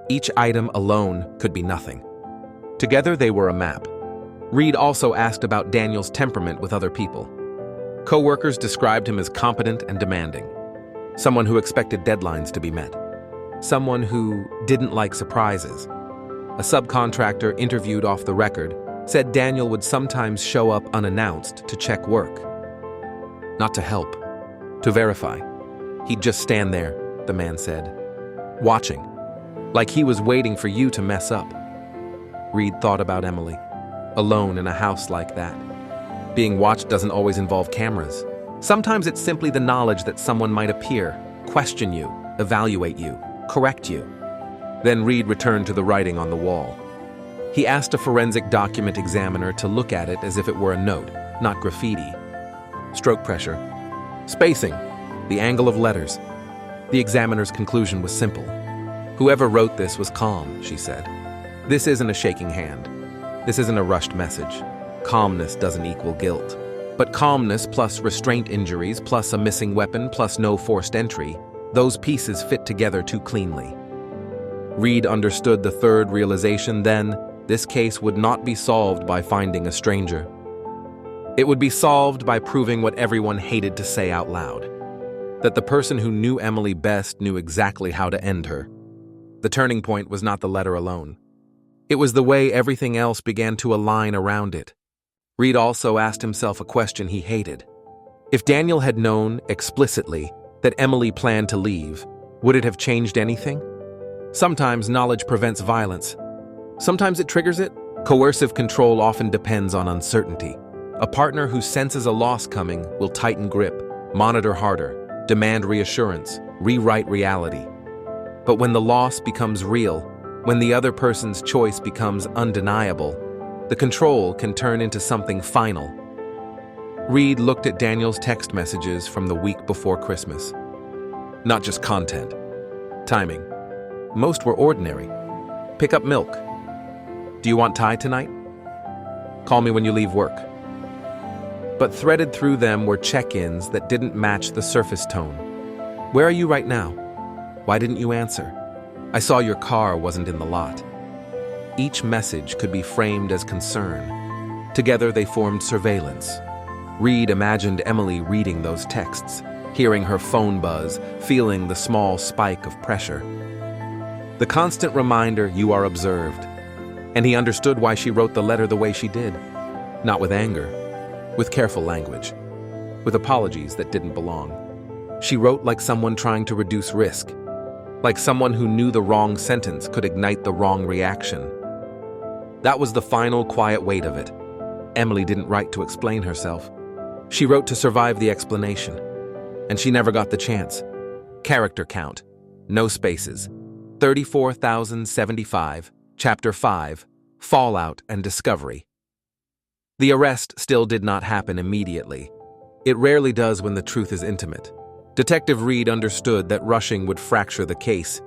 Each item alone could be nothing. Together they were a map. Reed also asked about Daniel's temperament with other people. Co-workers described him as competent and demanding. Someone who expected deadlines to be met. Someone who didn't like surprises. A subcontractor interviewed off the record said Daniel would sometimes show up unannounced to check work. Not to help, to verify. He'd just stand there, the man said, watching, like he was waiting for you to mess up. Reed thought about Emily, alone in a house like that. Being watched doesn't always involve cameras. Sometimes it's simply the knowledge that someone might appear, question you, evaluate you, correct you. Then Reed returned to the writing on the wall. He asked a forensic document examiner to look at it as if it were a note, not graffiti. Stroke pressure, spacing, the angle of letters. The examiner's conclusion was simple. Whoever wrote this was calm, she said. This isn't a shaking hand. This isn't a rushed message. Calmness doesn't equal guilt. But calmness plus restraint injuries plus a missing weapon plus no forced entry, those pieces fit together too cleanly. Reed understood the third realization then: this case would not be solved by finding a stranger. It would be solved by proving what everyone hated to say out loud. That the person who knew Emily best knew exactly how to end her. The turning point was not the letter alone. It was the way everything else began to align around it. Reed also asked himself a question he hated. If Daniel had known, explicitly, that Emily planned to leave, would it have changed anything? Sometimes knowledge prevents violence. Sometimes it triggers it. Coercive control often depends on uncertainty. A partner who senses a loss coming will tighten grip, monitor harder, demand reassurance, rewrite reality. But when the loss becomes real, when the other person's choice becomes undeniable, the control can turn into something final. Reed looked at Daniel's text messages from the week before Christmas. Not just content. Timing. Most were ordinary. Pick up milk. Do you want Thai tonight? Call me when you leave work. But threaded through them were check-ins that didn't match the surface tone. Where are you right now? Why didn't you answer? I saw your car wasn't in the lot. Each message could be framed as concern. Together they formed surveillance. Reed imagined Emily reading those texts, hearing her phone buzz, feeling the small spike of pressure. The constant reminder, you are observed. And he understood why she wrote the letter the way she did. Not with anger, with careful language, with apologies that didn't belong. She wrote like someone trying to reduce risk, like someone who knew the wrong sentence could ignite the wrong reaction. That was the final quiet weight of it. Emily didn't write to explain herself. She wrote to survive the explanation. And she never got the chance. Character count. No spaces. 34,075. Chapter 5. Fallout and Discovery. The arrest still did not happen immediately. It rarely does when the truth is intimate. Detective Reed understood that rushing would fracture the case.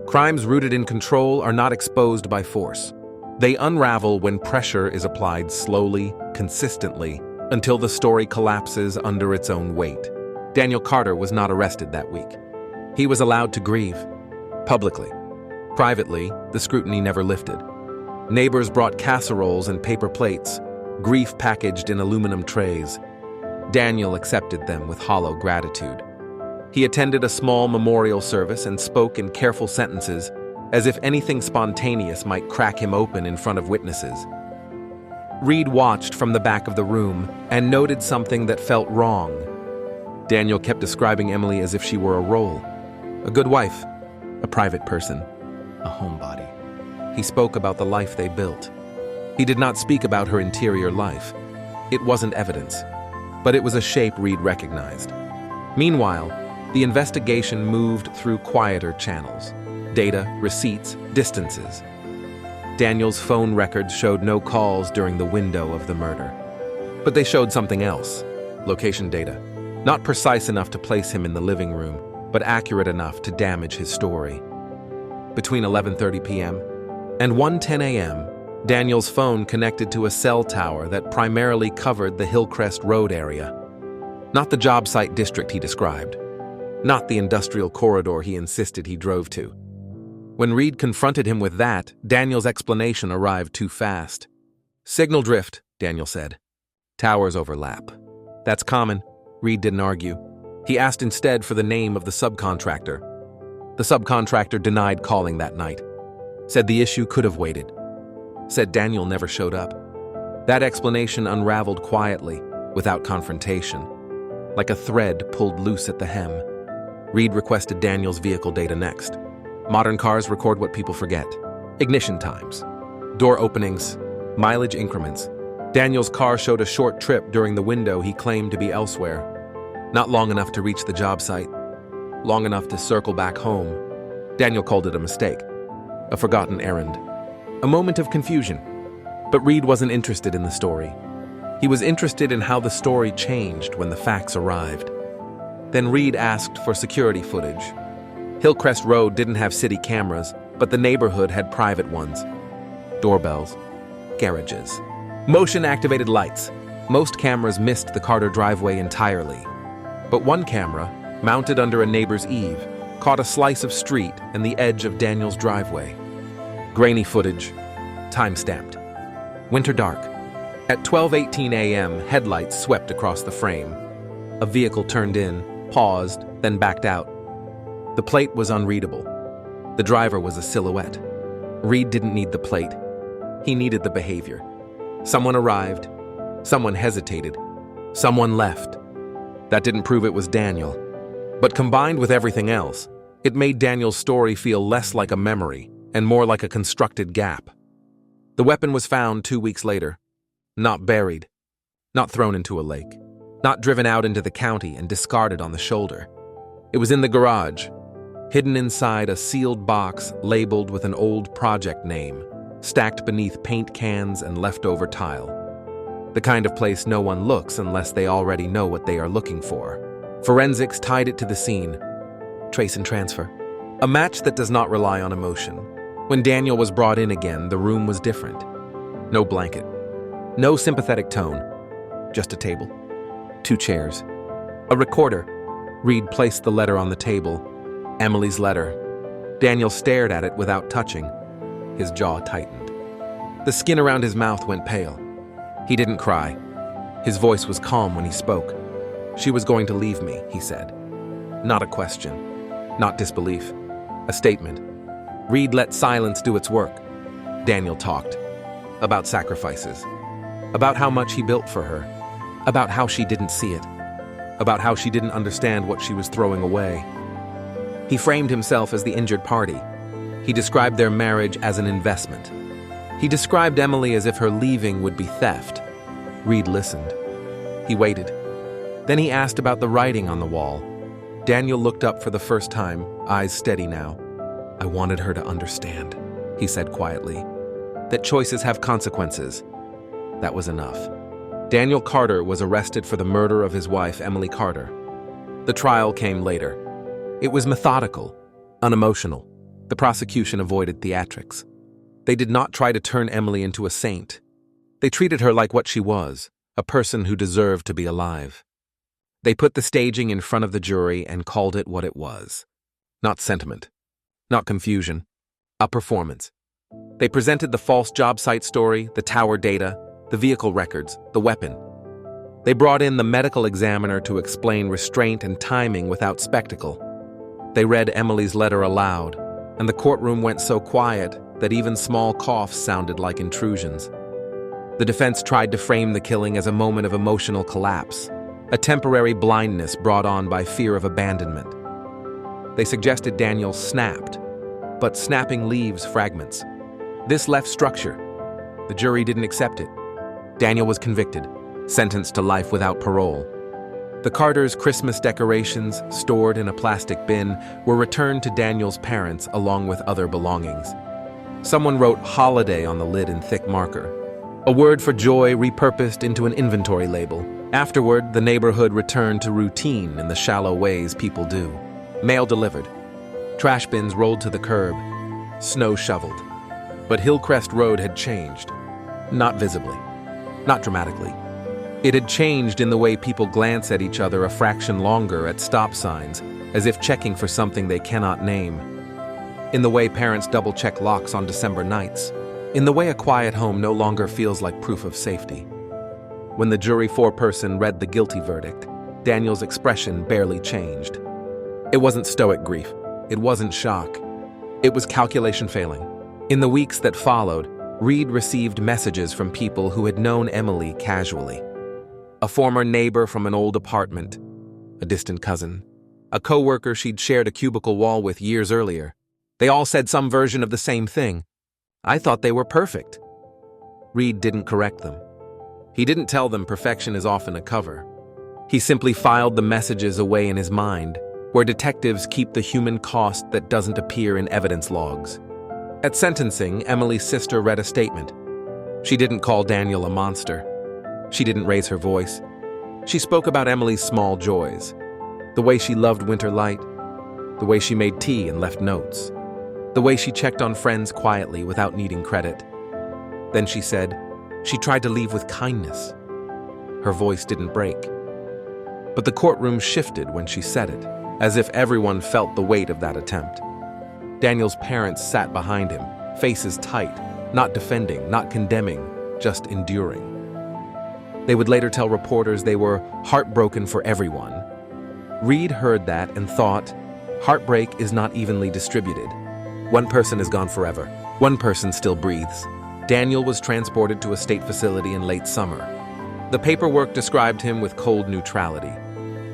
Crimes rooted in control are not exposed by force. They unravel when pressure is applied slowly, consistently, until the story collapses under its own weight. Daniel Carter was not arrested that week. He was allowed to grieve, publicly. Privately, the scrutiny never lifted. Neighbors brought casseroles and paper plates, grief packaged in aluminum trays. Daniel accepted them with hollow gratitude. He attended a small memorial service and spoke in careful sentences, as if anything spontaneous might crack him open in front of witnesses. Reed watched from the back of the room and noted something that felt wrong. Daniel kept describing Emily as if she were a role, a good wife, a private person, a homebody. He spoke about the life they built. He did not speak about her interior life. It wasn't evidence, but it was a shape Reed recognized. Meanwhile, the investigation moved through quieter channels. Data, receipts, distances. Daniel's phone records showed no calls during the window of the murder. But they showed something else. Location data. Not precise enough to place him in the living room, but accurate enough to damage his story. Between 11:30 p.m. and 1:10 a.m., Daniel's phone connected to a cell tower that primarily covered the Hillcrest Road area. Not the job site district he described. Not the industrial corridor he insisted he drove to. When Reed confronted him with that, Daniel's explanation arrived too fast. Signal drift, Daniel said. Towers overlap. That's common. Reed didn't argue. He asked instead for the name of the subcontractor. The subcontractor denied calling that night. Said the issue could have waited. Said Daniel never showed up. That explanation unraveled quietly, without confrontation. Like a thread pulled loose at the hem. Reed requested Daniel's vehicle data next. Modern cars record what people forget. Ignition times, door openings, mileage increments. Daniel's car showed a short trip during the window he claimed to be elsewhere. Not long enough to reach the job site. Long enough to circle back home. Daniel called it a mistake. A forgotten errand. A moment of confusion. But Reed wasn't interested in the story. He was interested in how the story changed when the facts arrived. Then Reed asked for security footage. Hillcrest Road didn't have city cameras, but the neighborhood had private ones. Doorbells, garages, motion-activated lights. Most cameras missed the Carter driveway entirely. But one camera, mounted under a neighbor's eave, caught a slice of street and the edge of Daniel's driveway. Grainy footage, time-stamped. Winter dark. At 12:18 a.m., headlights swept across the frame. A vehicle turned in, paused, then backed out. The plate was unreadable. The driver was a silhouette. Reed didn't need the plate. He needed the behavior. Someone arrived. Someone hesitated. Someone left. That didn't prove it was Daniel. But combined with everything else, it made Daniel's story feel less like a memory and more like a constructed gap. The weapon was found 2 weeks later. Not buried. Not thrown into a lake. Not driven out into the county and discarded on the shoulder. It was in the garage, hidden inside a sealed box labeled with an old project name, stacked beneath paint cans and leftover tile. The kind of place no one looks unless they already know what they are looking for. Forensics tied it to the scene. Trace and transfer. A match that does not rely on emotion. When Daniel was brought in again, the room was different. No blanket. No sympathetic tone. Just a table. 2 chairs. A recorder. Reed placed the letter on the table. Emily's letter. Daniel stared at it without touching. His jaw tightened. The skin around his mouth went pale. He didn't cry. His voice was calm when he spoke. She was going to leave me, he said. Not a question. Not disbelief. A statement. Reed let silence do its work. Daniel talked. About sacrifices. About how much he built for her. About how she didn't see it. About how she didn't understand what she was throwing away. He framed himself as the injured party. He described their marriage as an investment. He described Emily as if her leaving would be theft. Reed listened. He waited. Then he asked about the writing on the wall. Daniel looked up for the first time, eyes steady now. I wanted her to understand, he said quietly, that choices have consequences. That was enough. Daniel Carter was arrested for the murder of his wife, Emily Carter. The trial came later. It was methodical, unemotional. The prosecution avoided theatrics. They did not try to turn Emily into a saint. They treated her like what she was, a person who deserved to be alive. They put the staging in front of the jury and called it what it was. Not sentiment, not confusion, a performance. They presented the false job site story, the tower data, the vehicle records, the weapon. They brought in the medical examiner to explain restraint and timing without spectacle. They read Emily's letter aloud, and the courtroom went so quiet that even small coughs sounded like intrusions. The defense tried to frame the killing as a moment of emotional collapse, a temporary blindness brought on by fear of abandonment. They suggested Daniel snapped, but snapping leaves fragments. This left structure. The jury didn't accept it. Daniel was convicted, sentenced to life without parole. The Carters' Christmas decorations, stored in a plastic bin, were returned to Daniel's parents along with other belongings. Someone wrote "holiday" on the lid in thick marker, a word for joy repurposed into an inventory label. Afterward, the neighborhood returned to routine in the shallow ways people do. Mail delivered. Trash bins rolled to the curb. Snow shoveled. But Hillcrest Road had changed. Not visibly. Not dramatically. It had changed in the way people glance at each other a fraction longer at stop signs, as if checking for something they cannot name. In the way parents double-check locks on December nights. In the way a quiet home no longer feels like proof of safety. When the jury foreperson read the guilty verdict, Daniel's expression barely changed. It wasn't stoic grief. It wasn't shock. It was calculation failing. In the weeks that followed, Reed received messages from people who had known Emily casually. A former neighbor from an old apartment, a distant cousin, a coworker she'd shared a cubicle wall with years earlier. They all said some version of the same thing. I thought they were perfect. Reed didn't correct them. He didn't tell them perfection is often a cover. He simply filed the messages away in his mind, where detectives keep the human cost that doesn't appear in evidence logs. At sentencing, Emily's sister read a statement. She didn't call Daniel a monster. She didn't raise her voice. She spoke about Emily's small joys, the way she loved winter light, the way she made tea and left notes, the way she checked on friends quietly without needing credit. Then she said, she tried to leave with kindness. Her voice didn't break. But the courtroom shifted when she said it, as if everyone felt the weight of that attempt. Daniel's parents sat behind him, faces tight, not defending, not condemning, just enduring. They would later tell reporters they were heartbroken for everyone. Reed heard that and thought, heartbreak is not evenly distributed. One person is gone forever. One person still breathes. Daniel was transported to a state facility in late summer. The paperwork described him with cold neutrality.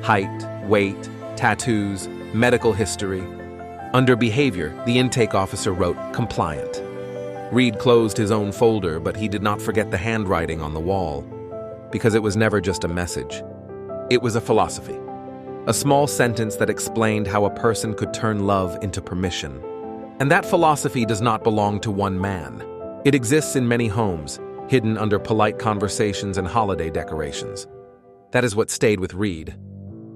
Height, weight, tattoos, medical history. Under behavior, the intake officer wrote, compliant. Reed closed his own folder, but he did not forget the handwriting on the wall. Because it was never just a message. It was a philosophy. A small sentence that explained how a person could turn love into permission. And that philosophy does not belong to one man. It exists in many homes, hidden under polite conversations and holiday decorations. That is what stayed with Reed.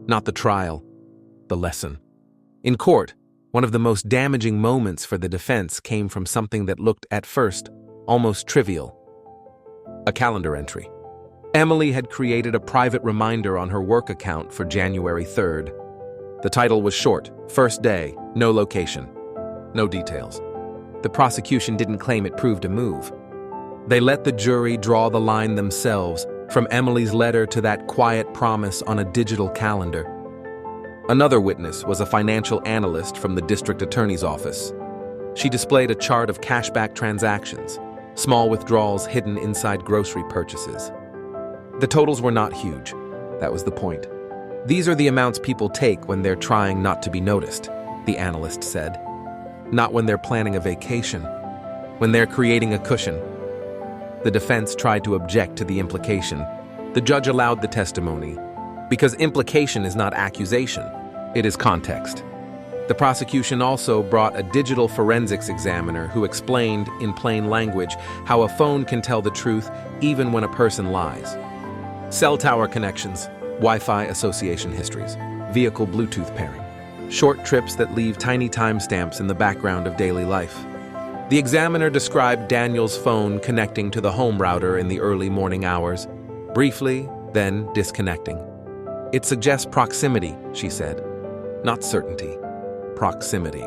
Not the trial, the lesson. In court, one of the most damaging moments for the defense came from something that looked, at first, almost trivial. A calendar entry. Emily had created a private reminder on her work account for January 3rd. The title was short, first day, no location, no details. The prosecution didn't claim it proved a move. They let the jury draw the line themselves, from Emily's letter to that quiet promise on a digital calendar. Another witness was a financial analyst from the district attorney's office. She displayed a chart of cashback transactions, small withdrawals hidden inside grocery purchases. The totals were not huge. That was the point. These are the amounts people take when they're trying not to be noticed, the analyst said. Not when they're planning a vacation. When they're creating a cushion. The defense tried to object to the implication. The judge allowed the testimony, because implication is not accusation, it is context. The prosecution also brought a digital forensics examiner who explained, in plain language, how a phone can tell the truth even when a person lies. Cell tower connections, Wi-Fi association histories, vehicle Bluetooth pairing, short trips that leave tiny timestamps in the background of daily life. The examiner described Daniel's phone connecting to the home router in the early morning hours, briefly, then disconnecting. It suggests proximity, she said. Not certainty. Proximity.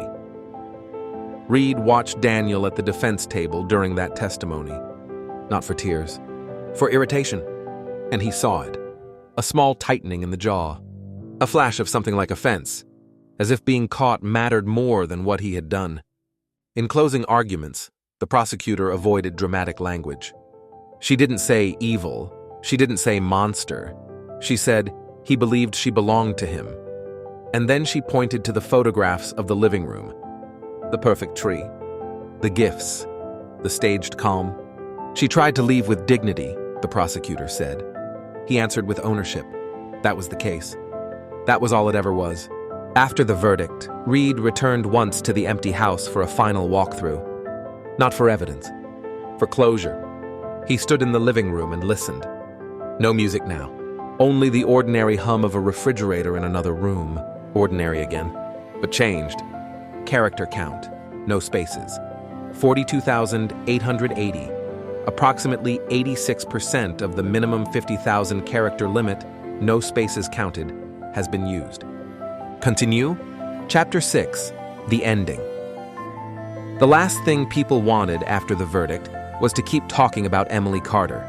Reed watched Daniel at the defense table during that testimony. Not for tears. For irritation. And he saw it. A small tightening in the jaw. A flash of something like offense. As if being caught mattered more than what he had done. In closing arguments, the prosecutor avoided dramatic language. She didn't say evil. She didn't say monster. She said he believed she belonged to him. And then she pointed to the photographs of the living room. The perfect tree. The gifts. The staged calm. She tried to leave with dignity, the prosecutor said. He answered with ownership. That was the case. That was all it ever was. After the verdict, Reed returned once to the empty house for a final walkthrough. Not for evidence. For closure. He stood in the living room and listened. No music now. Only the ordinary hum of a refrigerator in another room. Ordinary again. But changed. Character count. No spaces. 42,880. Approximately 86% of the minimum 50,000 character limit, no spaces counted, has been used. Continue. Chapter 6. The ending. The last thing people wanted after the verdict was to keep talking about Emily Carter.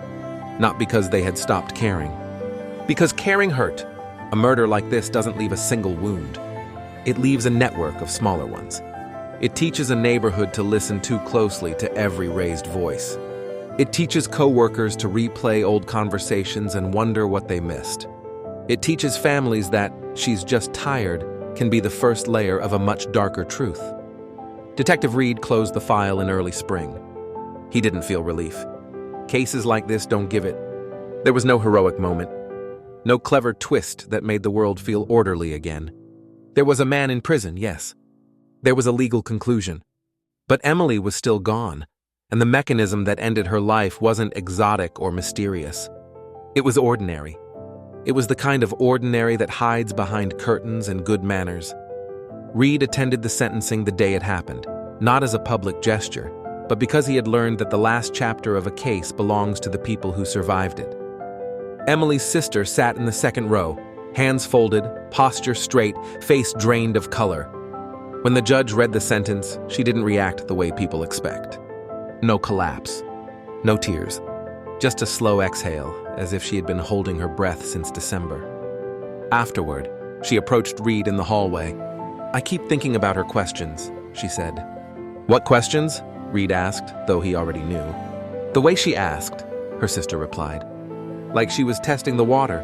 Not because they had stopped caring. Because caring hurt. A murder like this doesn't leave a single wound. It leaves a network of smaller ones. It teaches a neighborhood to listen too closely to every raised voice. It teaches coworkers to replay old conversations and wonder what they missed. It teaches families that "she's just tired" can be the first layer of a much darker truth. Detective Reed closed the file in early spring. He didn't feel relief. Cases like this don't give it. There was no heroic moment. No clever twist that made the world feel orderly again. There was a man in prison, yes. There was a legal conclusion. But Emily was still gone, and the mechanism that ended her life wasn't exotic or mysterious. It was ordinary. It was the kind of ordinary that hides behind curtains and good manners. Reed attended the sentencing the day it happened, not as a public gesture, but because he had learned that the last chapter of a case belongs to the people who survived it. Emily's sister sat in the second row, hands folded, posture straight, face drained of color. When the judge read the sentence, she didn't react the way people expect. No collapse. No tears. Just a slow exhale, as if she had been holding her breath since December. Afterward, she approached Reed in the hallway. "I keep thinking about her questions," she said. "What questions?" Reed asked, though he already knew. "The way she asked," her sister replied. "Like she was testing the water.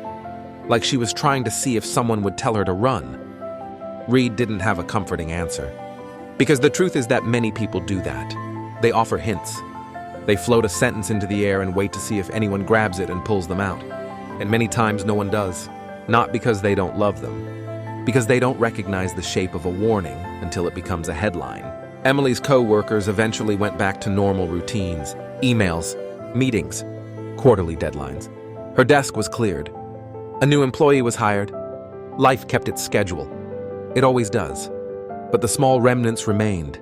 Like she was trying to see if someone would tell her to run." Reed didn't have a comforting answer. Because the truth is that many people do that. They offer hints. They float a sentence into the air and wait to see if anyone grabs it and pulls them out. And many times no one does. Not because they don't love them. Because they don't recognize the shape of a warning until it becomes a headline. Emily's co-workers eventually went back to normal routines. Emails, meetings, quarterly deadlines. Her desk was cleared. A new employee was hired. Life kept its schedule. It always does. But the small remnants remained.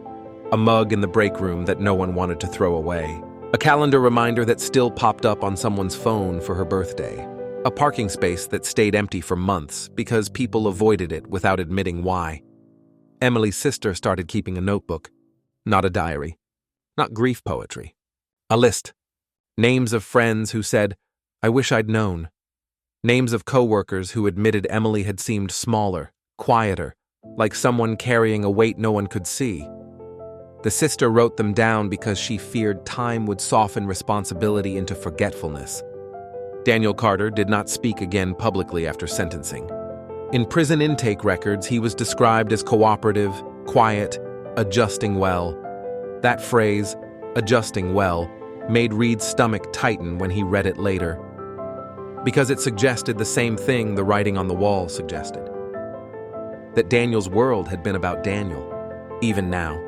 A mug in the break room that no one wanted to throw away. A calendar reminder that still popped up on someone's phone for her birthday. A parking space that stayed empty for months because people avoided it without admitting why. Emily's sister started keeping a notebook. Not a diary. Not grief poetry. A list. Names of friends who said, "I wish I'd known." Names of coworkers who admitted Emily had seemed smaller, quieter, like someone carrying a weight no one could see. The sister wrote them down because she feared time would soften responsibility into forgetfulness. Daniel Carter did not speak again publicly after sentencing. In prison intake records, he was described as cooperative, quiet, adjusting well. That phrase, adjusting well, made Reed's stomach tighten when he read it later. Because it suggested the same thing the writing on the wall suggested. That Daniel's world had been about Daniel, even now.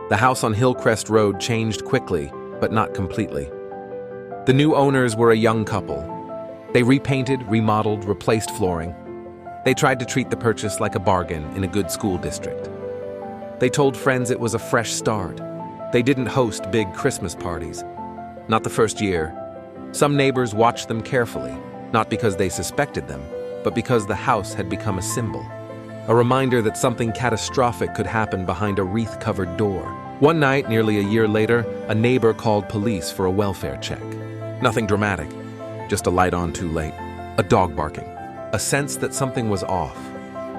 The house on Hillcrest Road changed quickly, but not completely. The new owners were a young couple. They repainted, remodeled, replaced flooring. They tried to treat the purchase like a bargain in a good school district. They told friends it was a fresh start. They didn't host big Christmas parties. Not the first year. Some neighbors watched them carefully, not because they suspected them, but because the house had become a symbol. A reminder that something catastrophic could happen behind a wreath-covered door. One night, nearly a year later, a neighbor called police for a welfare check. Nothing dramatic, just a light on too late. A dog barking. A sense that something was off.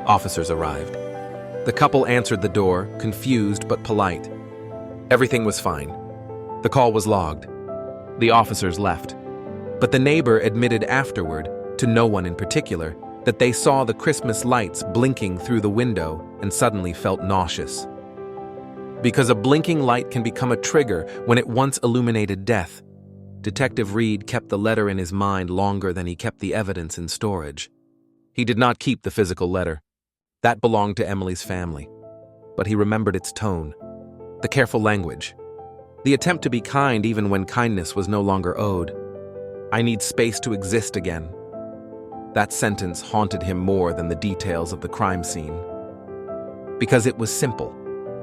Officers arrived. The couple answered the door, confused but polite. Everything was fine. The call was logged. The officers left. But the neighbor admitted afterward, to no one in particular, that they saw the Christmas lights blinking through the window and suddenly felt nauseous. Because a blinking light can become a trigger when it once illuminated death, Detective Reed kept the letter in his mind longer than he kept the evidence in storage. He did not keep the physical letter. That belonged to Emily's family. But he remembered its tone, the careful language, the attempt to be kind even when kindness was no longer owed. "I need space to exist again." That sentence haunted him more than the details of the crime scene. Because it was simple,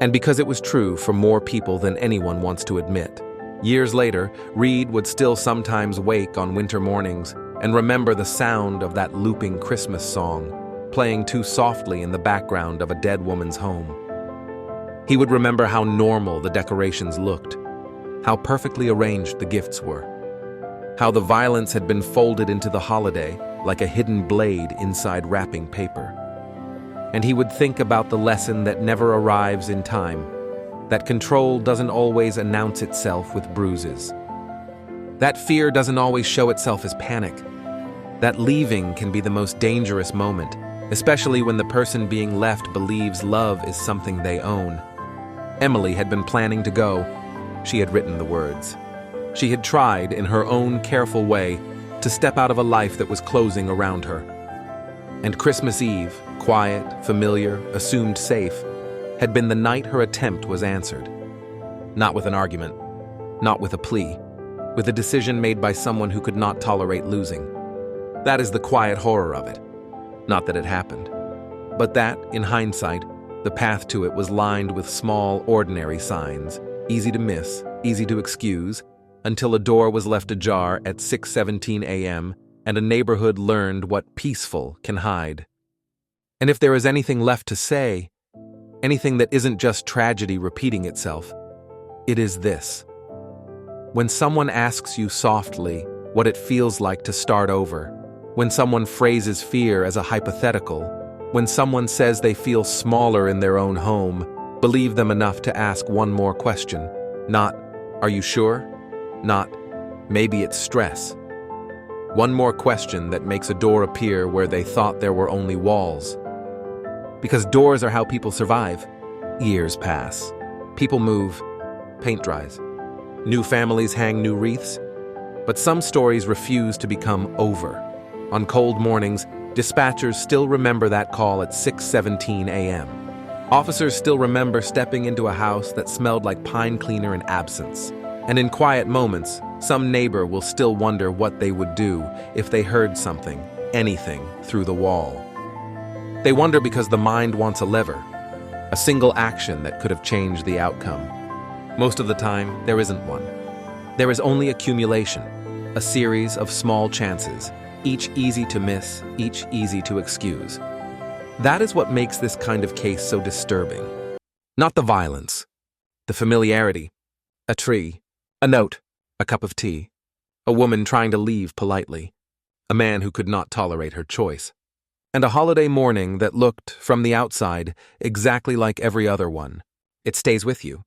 and because it was true for more people than anyone wants to admit. Years later, Reed would still sometimes wake on winter mornings and remember the sound of that looping Christmas song, playing too softly in the background of a dead woman's home. He would remember how normal the decorations looked, how perfectly arranged the gifts were, how the violence had been folded into the holiday like a hidden blade inside wrapping paper. And he would think about the lesson that never arrives in time, that control doesn't always announce itself with bruises. That fear doesn't always show itself as panic. That leaving can be the most dangerous moment, especially when the person being left believes love is something they own. Emily had been planning to go. She had written the words. She had tried, in her own careful way, to step out of a life that was closing around her. And Christmas Eve, quiet, familiar, assumed safe, had been the night her attempt was answered. Not with an argument, not with a plea, with a decision made by someone who could not tolerate losing. That is the quiet horror of it. Not that it happened, but that, in hindsight, the path to it was lined with small, ordinary signs, easy to miss, easy to excuse, until a door was left ajar at 6:17 a.m. and a neighborhood learned what peaceful can hide. And if there is anything left to say, anything that isn't just tragedy repeating itself, it is this. When someone asks you softly what it feels like to start over, when someone phrases fear as a hypothetical, when someone says they feel smaller in their own home, believe them enough to ask one more question. Not, "Are you sure?" Not, "Maybe it's stress." One more question that makes a door appear where they thought there were only walls. Because doors are how people survive. Years pass. People move. Paint dries. New families hang new wreaths. But some stories refuse to become over. On cold mornings, dispatchers still remember that call at 6:17 a.m. Officers still remember stepping into a house that smelled like pine cleaner and absence. And in quiet moments, some neighbor will still wonder what they would do if they heard something, anything, through the wall. They wonder because the mind wants a lever, a single action that could have changed the outcome. Most of the time, there isn't one. There is only accumulation, a series of small chances, each easy to miss, each easy to excuse. That is what makes this kind of case so disturbing. Not the violence, the familiarity, a tree, a note, a cup of tea, a woman trying to leave politely, a man who could not tolerate her choice, and a holiday morning that looked, from the outside, exactly like every other one. It stays with you.